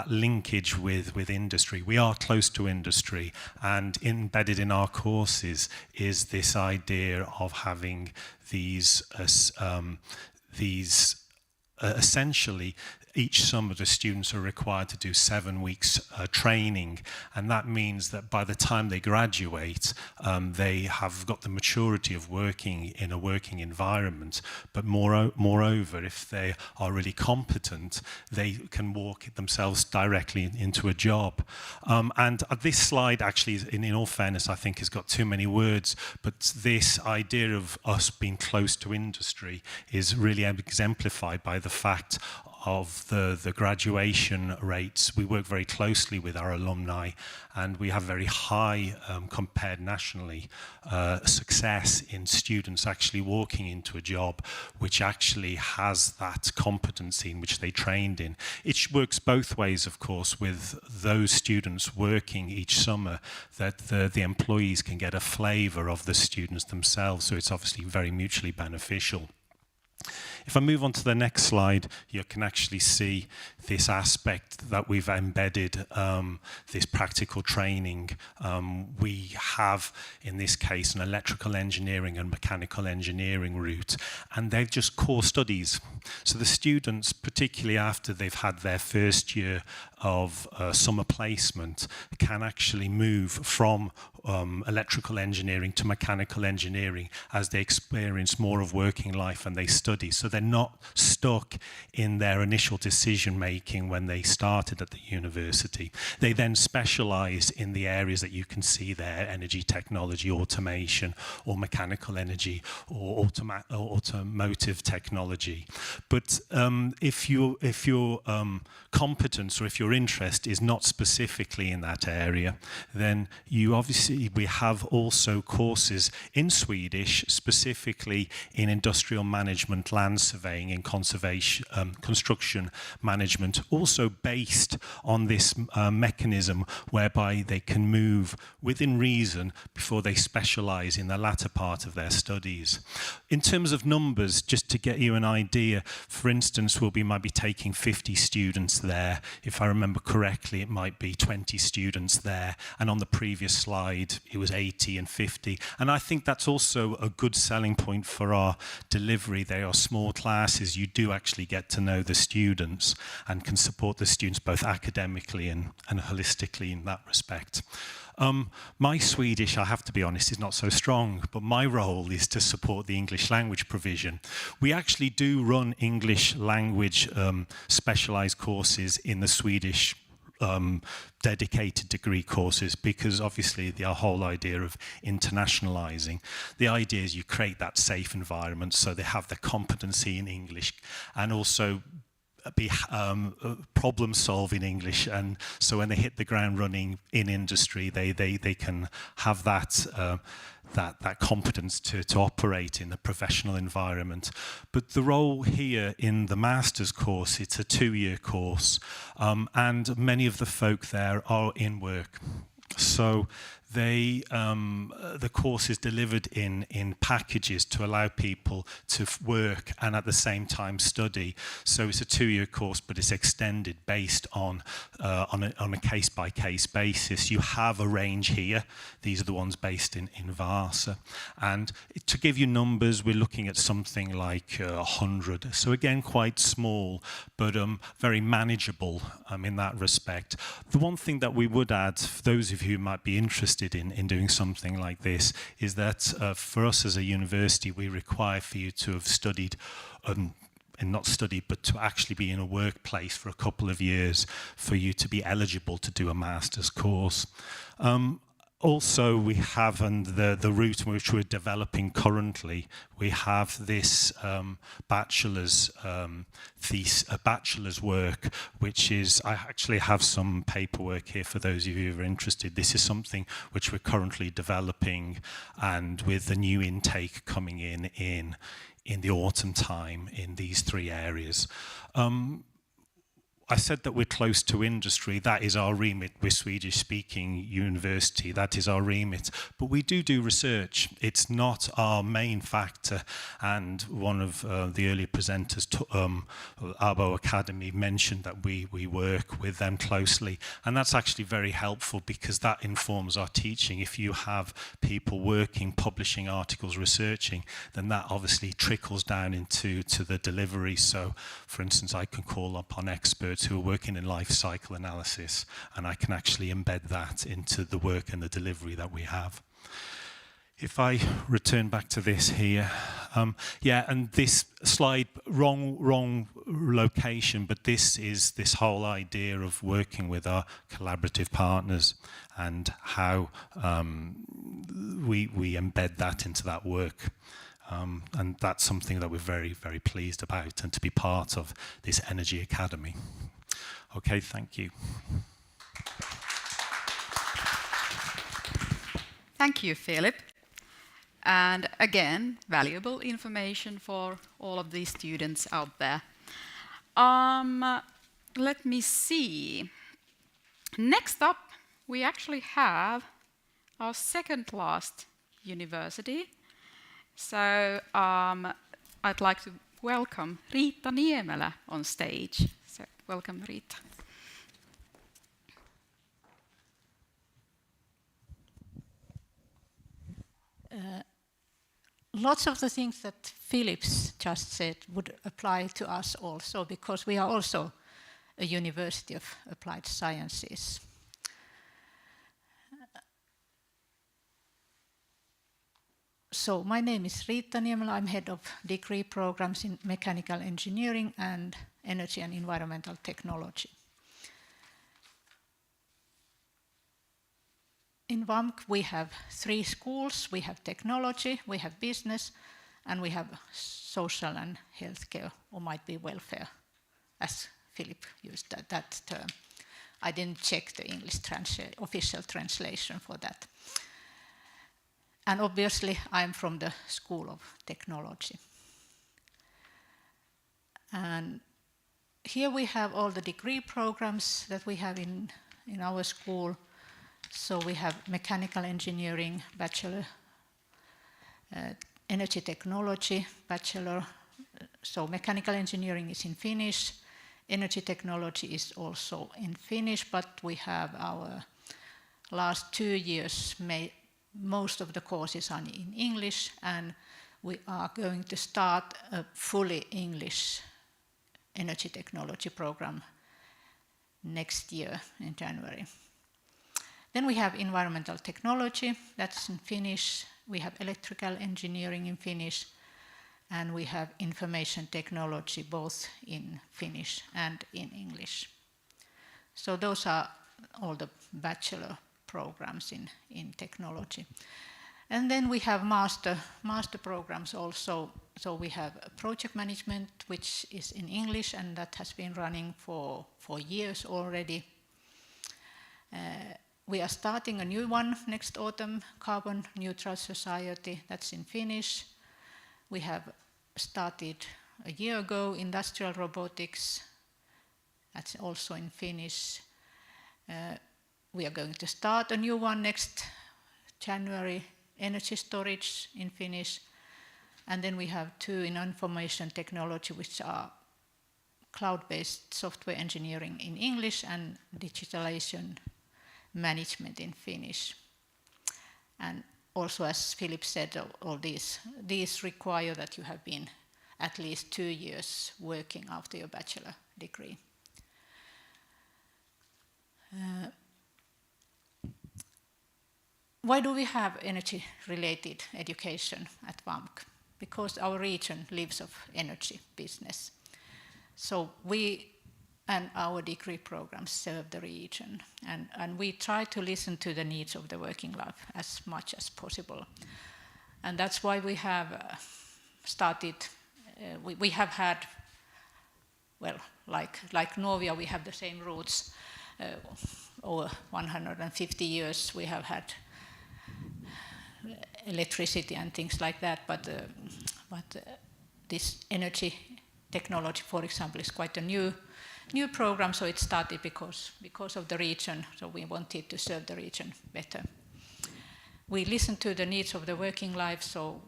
linkage with industry. We are close to industry, and embedded in our courses is this idea of having these essentially each summer the students are required to do 7 weeks training, and that means that by the time they graduate they have got the maturity of working in a working environment, but moreover, if they are really competent, they can walk themselves directly into a job. And this slide actually, in all fairness, I think has got too many words, but this idea of us being close to industry is really exemplified by the fact of the graduation rates. We work very closely with our alumni, and we have very high, compared nationally, success in students actually walking into a job which actually has that competency in which they trained in. It works both ways, of course, with those students working each summer, that the employees can get a flavour of the students themselves, so it's obviously very mutually beneficial. If I move on to the next slide, you can actually see this aspect that we've embedded, this practical training. We have, in this case, an electrical engineering and mechanical engineering route, and they're just core studies. So the students, particularly after they've had their first year of summer placement, can actually move from electrical engineering to mechanical engineering as they experience more of working life and they study. So they're not stuck in their initial decision making when they started at the university. They then specialize in the areas that you can see there: energy technology, automation, or mechanical energy, or automotive technology. But if your competence or if your interest is not specifically in that area, then we have also courses in Swedish, specifically in industrial management, land surveying, and conservation, construction management management, also based on this mechanism whereby they can move within reason before they specialize in the latter part of their studies. In terms of numbers, just to get you an idea, for instance, we might be taking 50 students there. If I remember correctly, it might be 20 students there. And on the previous slide, it was 80 and 50. And I think that's also a good selling point for our delivery. They are small classes. You do actually get to know the students and can support the students both academically and holistically in that respect. My Swedish, I have to be honest, is not so strong, but my role is to support the English language provision. We actually do run English language specialized courses in the Swedish dedicated degree courses, because obviously the whole idea of internationalizing, the idea is you create that safe environment so they have the competency in English and also be problem solve in English, and so when they hit the ground running in industry, they can have that competence to operate in the professional environment. But the role here in the master's course, it's a 2-year course, and many of the folk there are in work. So the course is delivered in packages to allow people to work and at the same time study. So it's a 2-year course, but it's extended based on a case-by-case basis. You have a range here. These are the ones based in Vaasa. And to give you numbers, we're looking at something like 100. So again, quite small, but very manageable in that respect. The one thing that we would add, for those of you who might be interested in doing something like this, is that for us as a university, we require for you to have studied, and not studied, but to actually be in a workplace for a couple of years for you to be eligible to do a master's course. Also, we have, and the route which we're developing currently, we have this bachelor's work, which is, I actually have some paperwork here for those of you who are interested. This is something which we're currently developing, and with the new intake coming in the autumn time in these 3 areas. I said that we're close to industry. That is our remit. We're Swedish-speaking university. That is our remit. But we do research. It's not our main factor. And one of the earlier presenters, Abo Akademi, mentioned that we work with them closely. And that's actually very helpful because that informs our teaching. If you have people working, publishing articles, researching, then that obviously trickles down into the delivery. So, for instance, I can call upon experts who are working in life cycle analysis, and I can actually embed that into the work and the delivery that we have. If I return back to this here, and this slide, wrong location, but this is this whole idea of working with our collaborative partners and how we embed that into that work. And that's something that we're very, very pleased about, and to be part of this EnergyAcademy. Okay, thank you. Thank you, Philip. And again, valuable information for all of these students out there. Let me see. Next up, we actually have our second last university. So I'd like to welcome Rita Niemeler on stage. So welcome, Rita. Lots of the things that Philip's just said would apply to us also, because we are also a University of Applied Sciences. So my name is Rita Niemeler. I'm head of degree programs in mechanical engineering and energy and environmental technology. In VAMK, we have 3 schools. We have technology, we have business, and we have social and healthcare, or might be welfare, as Philip used that term. I didn't check the English official translation for that. And obviously, I'm from the School of Technology. And here we have all the degree programs that we have in our school. So we have mechanical engineering, bachelor, energy technology, bachelor. So mechanical engineering is in Finnish. Energy technology is also in Finnish, but we have our last 2 years, most of the courses are in English, and we are going to start a fully English energy technology program next year in January. Then we have environmental technology, that's in Finnish. We have electrical engineering in Finnish, and we have information technology both in Finnish and in English. So those are all the bachelor programs in technology. And then we have master programs also. So we have project management, which is in English, and that has been running for years already. We are starting a new one next autumn, Carbon Neutral Society, that's in Finnish. We have started a year ago Industrial Robotics, that's also in Finnish. We are going to start a new one next January, Energy Storage in Finnish. And then we have 2 in information technology, which are cloud-based software engineering in English and digitalization management in Finnish. And also, as Philip said, all these require that you have been at least 2 years working after your bachelor degree. Why do we have energy-related education at VAMK? Because our region lives of energy business. So we and our degree programs serve the region, and we try to listen to the needs of the working life as much as possible. And that's why we have started, we have had, well, like Novia, we have the same roots. Over 150 years we have had electricity and things like that, but this energy technology, for example, is quite a new program, so it started because of the region, so we wanted to serve the region better. We listen to the needs of the working life, so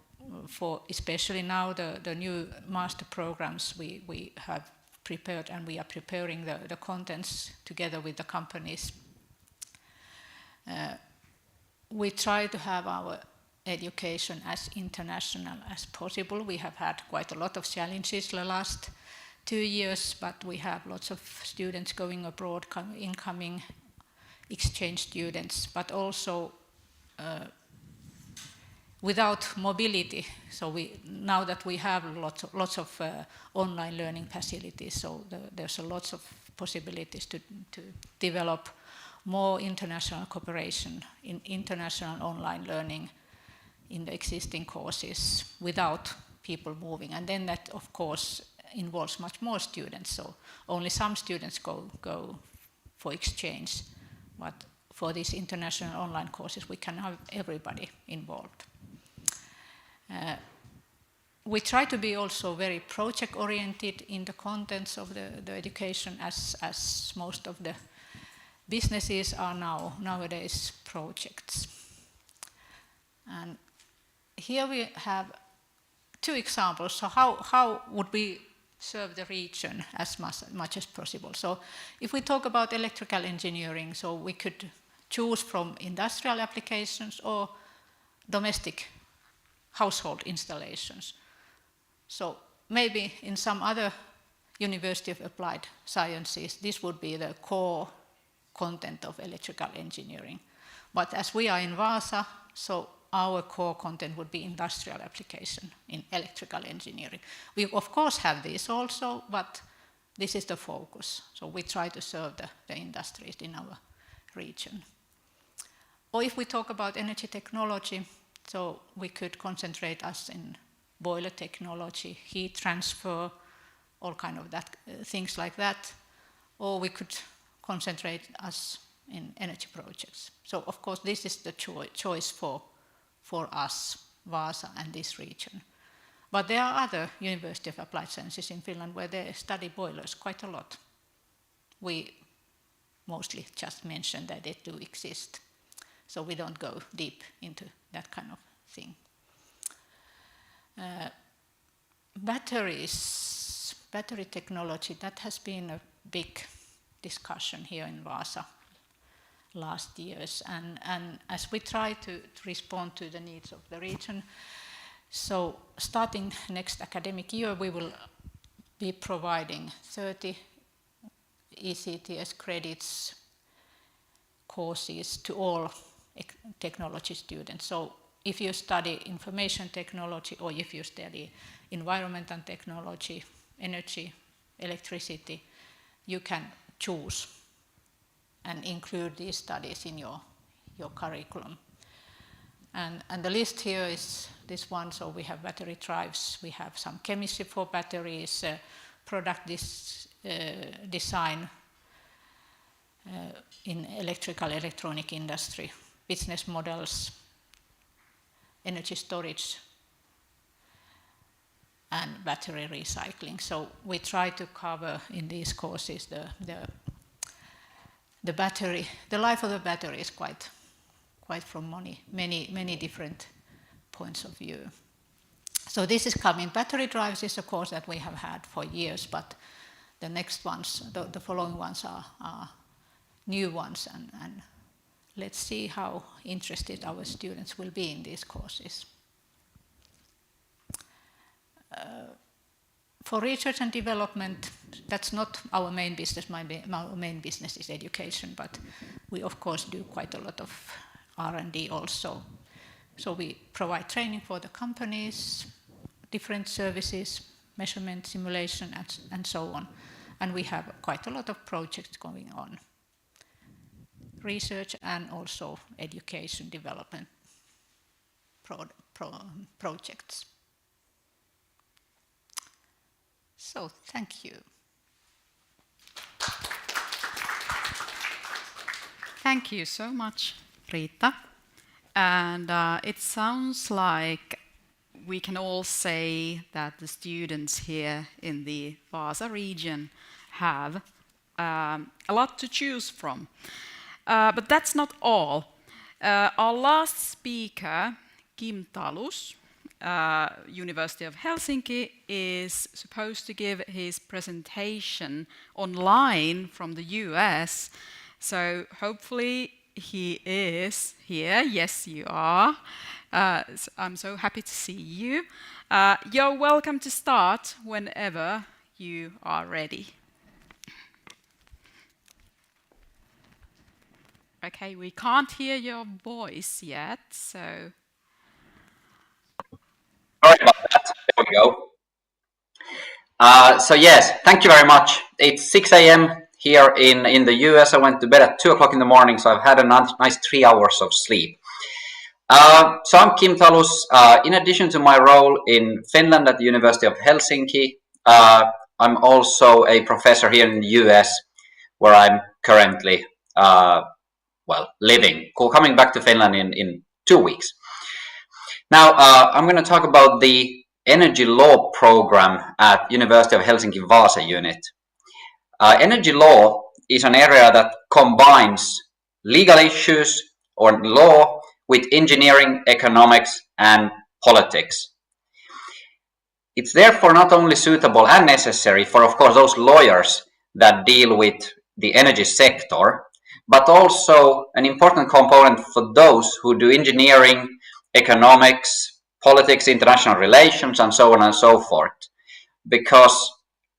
for especially now the new master programs we have prepared, and we are preparing the contents together with the companies. We try to have our education as international as possible. We have had quite a lot of challenges the last 2 years, but we have lots of students going abroad, incoming exchange students, but also without mobility. So now that we have lots of online learning facilities, so there's a lots of possibilities to develop more international cooperation in international online learning in the existing courses without people moving. And then that, of course, involves much more students. So only some students go for exchange, but for these international online courses, we can have everybody involved. We try to be also very project-oriented in the contents of the education, as most of the businesses are nowadays projects. And here we have 2 examples. So how would we serve the region as much as possible? So if we talk about electrical engineering, so we could choose from industrial applications or domestic household installations. So maybe in some other University of Applied Sciences, this would be the core content of electrical engineering. But as we are in Vaasa, so our core content would be industrial application in electrical engineering. We of course have this also, but this is the focus. So we try to serve the industries in our region. Or if we talk about energy technology, so we could concentrate us in boiler technology, heat transfer, all kind of that, things like that. Or we could concentrate us in energy projects. So of course this is the choice for us, Vaasa and this region. But there are other University of Applied Sciences in Finland where they study boilers quite a lot. We mostly just mention that they do exist. So we don't go deep into that kind of thing. Batteries, battery technology, that has been a big discussion here in Vaasa last years. And as we try to respond to the needs of the region, so starting next academic year, we will be providing 30 ECTS credits courses to all technology students. So if you study information technology or if you study environmental technology, energy, electricity, you can choose and include these studies in your curriculum. And the list here is this one. So we have battery drives, we have some chemistry for batteries, product design in electronic industry, business models, energy storage, and battery recycling. So we try to cover in these courses the battery. The life of the battery is quite from many different points of view. So this is coming. Battery drives is a course that we have had for years, but the next ones, the following ones are new ones, and let's see how interested our students will be in these courses. For research and development, that's not our main business. Our main business is education, but we of course do quite a lot of R&D also. So we provide training for the companies, different services, measurement, simulation, and so on. And we have quite a lot of projects going on. Research and also education development projects. So thank you. Thank you so much, Rita. And it sounds like we can all say that the students here in the Vaasa region have a lot to choose from. But that's not all. Our last speaker, Kim Talus, University of Helsinki, is supposed to give his presentation online from the US. So hopefully he is here. Yes, you are. So I'm so happy to see you. You're welcome to start whenever you are ready. Okay, we can't hear your voice yet, so... Sorry about that. There we go. So yes, thank you very much. It's 6 a.m. here in the US. I went to bed at 2 o'clock in the morning, so I've had a nice 3 hours of sleep. So I'm Kim Talus. In addition to my role in Finland at the University of Helsinki, I'm also a professor here in the US, where I'm currently living. Coming back to Finland in 2 weeks. Now, I'm going to talk about the energy law program at University of Helsinki Vaasa unit. Energy law is an area that combines legal issues or law with engineering, economics, and politics. It's therefore not only suitable and necessary for, of course, those lawyers that deal with the energy sector, but also an important component for those who do engineering, economics, politics, international relations, and so on and so forth. Because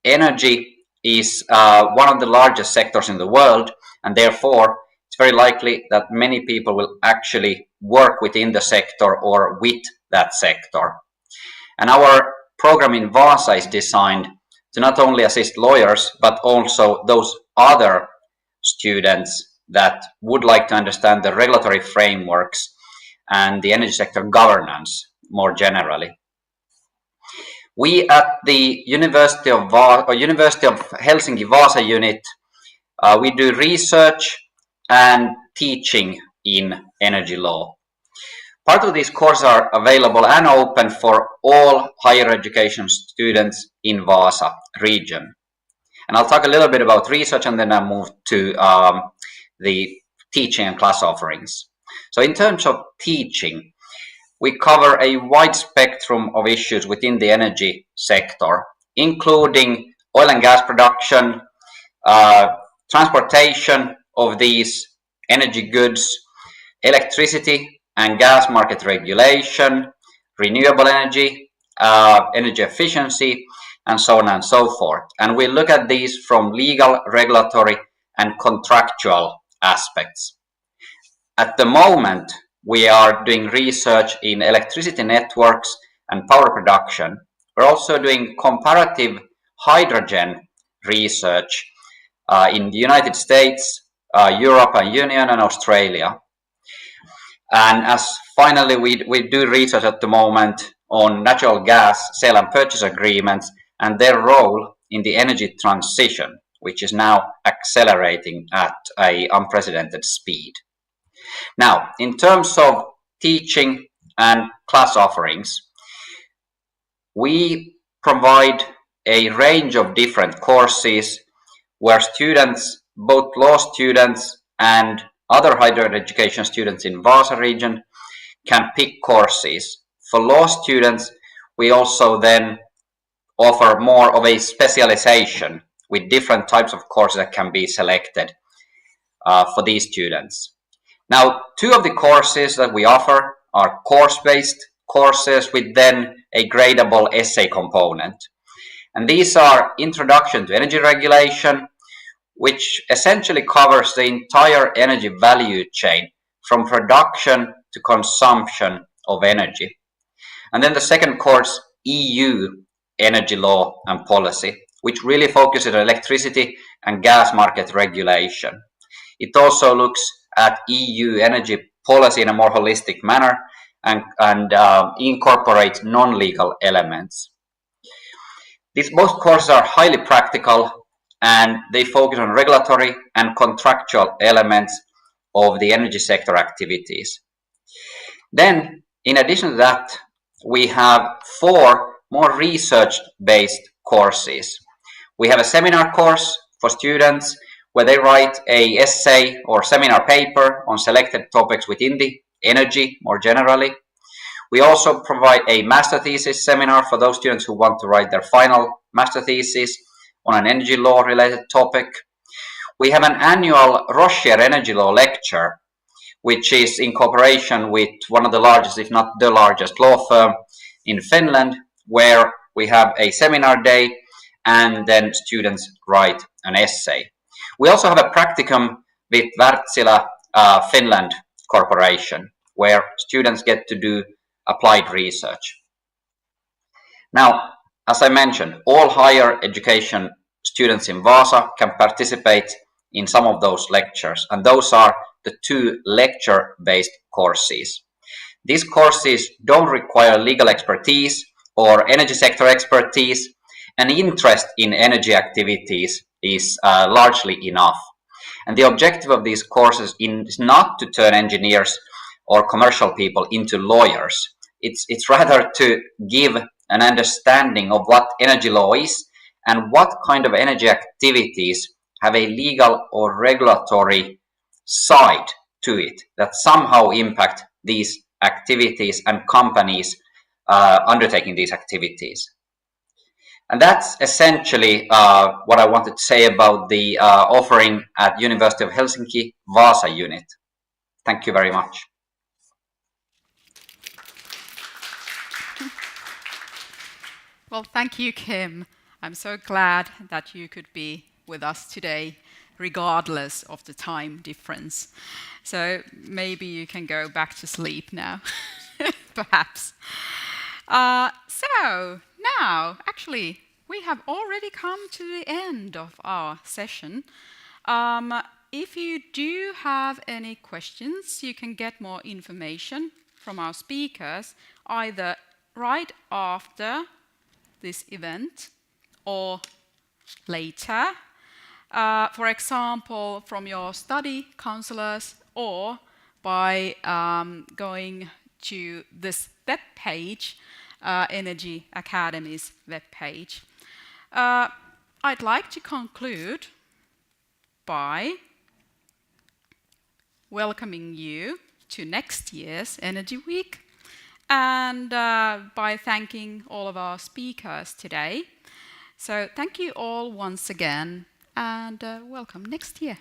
energy is one of the largest sectors in the world, and therefore it's very likely that many people will actually work within the sector or with that sector. And our program in Vaasa is designed to not only assist lawyers, but also those other students that would like to understand the regulatory frameworks and the energy sector governance more generally. We at the University of Helsinki Vaasa unit, we do research and teaching in energy law. Part of these courses are available and open for all higher education students in Vaasa region. And I'll talk a little bit about research and then I'll move to the teaching and class offerings. So in terms of teaching, we cover a wide spectrum of issues within the energy sector, including oil and gas production, transportation of these energy goods, electricity and gas market regulation, renewable energy, energy efficiency, and so on and so forth. And we look at these from legal, regulatory, and contractual aspects. At the moment, we are doing research in electricity networks and power production. We're also doing comparative hydrogen research in the United States, European Union, and Australia. And as finally, we do research at the moment on natural gas sale and purchase agreements and their role in the energy transition, which is now accelerating at an unprecedented speed. Now, in terms of teaching and class offerings, we provide a range of different courses where students, both law students and other higher education students in Vaasa region, can pick courses. For law students, we also then offer more of a specialization with different types of courses that can be selected for these students. Now, two of the courses that we offer are course-based courses with then a gradable essay component. And these are Introduction to Energy Regulation, which essentially covers the entire energy value chain from production to consumption of energy. And then the second course, EU Energy Law and Policy, which really focuses on electricity and gas market regulation. It also looks at EU energy policy in a more holistic manner and incorporates non-legal elements. These both courses are highly practical and they focus on regulatory and contractual elements of the energy sector activities. Then, in addition to that, we have 4 more research-based courses. We have a seminar course for students where they write an essay or seminar paper on selected topics within the energy more generally. We also provide a master thesis seminar for those students who want to write their final master thesis on an energy law related topic. We have an annual Rocher Energy Law lecture, which is in cooperation with one of the largest, if not the largest law firm in Finland, where we have a seminar day and then students write an essay. We also have a practicum with Wärtsilä Finland Corporation, where students get to do applied research. Now, as I mentioned, all higher education students in Vaasa can participate in some of those lectures, and those are the 2 lecture-based courses. These courses don't require legal expertise or energy sector expertise, and interest in energy activities is largely enough. And the objective of these courses is not to turn engineers or commercial people into lawyers. It's rather to give an understanding of what energy law is and what kind of energy activities have a legal or regulatory side to it that somehow impact these activities and companies undertaking these activities. And that's essentially what I wanted to say about the offering at University of Helsinki Vaasa unit. Thank you very much. Well, thank you, Kim. I'm so glad that you could be with us today, regardless of the time difference. So maybe you can go back to sleep now, perhaps. So now, actually, we have already come to the end of our session. If you do have any questions, you can get more information from our speakers either right after this event or later. For example, from your study counselors or by going to this web page, Energy Academy's web page. I'd like to conclude by welcoming you to next year's Energy Week and by thanking all of our speakers today. So thank you all once again and welcome next year.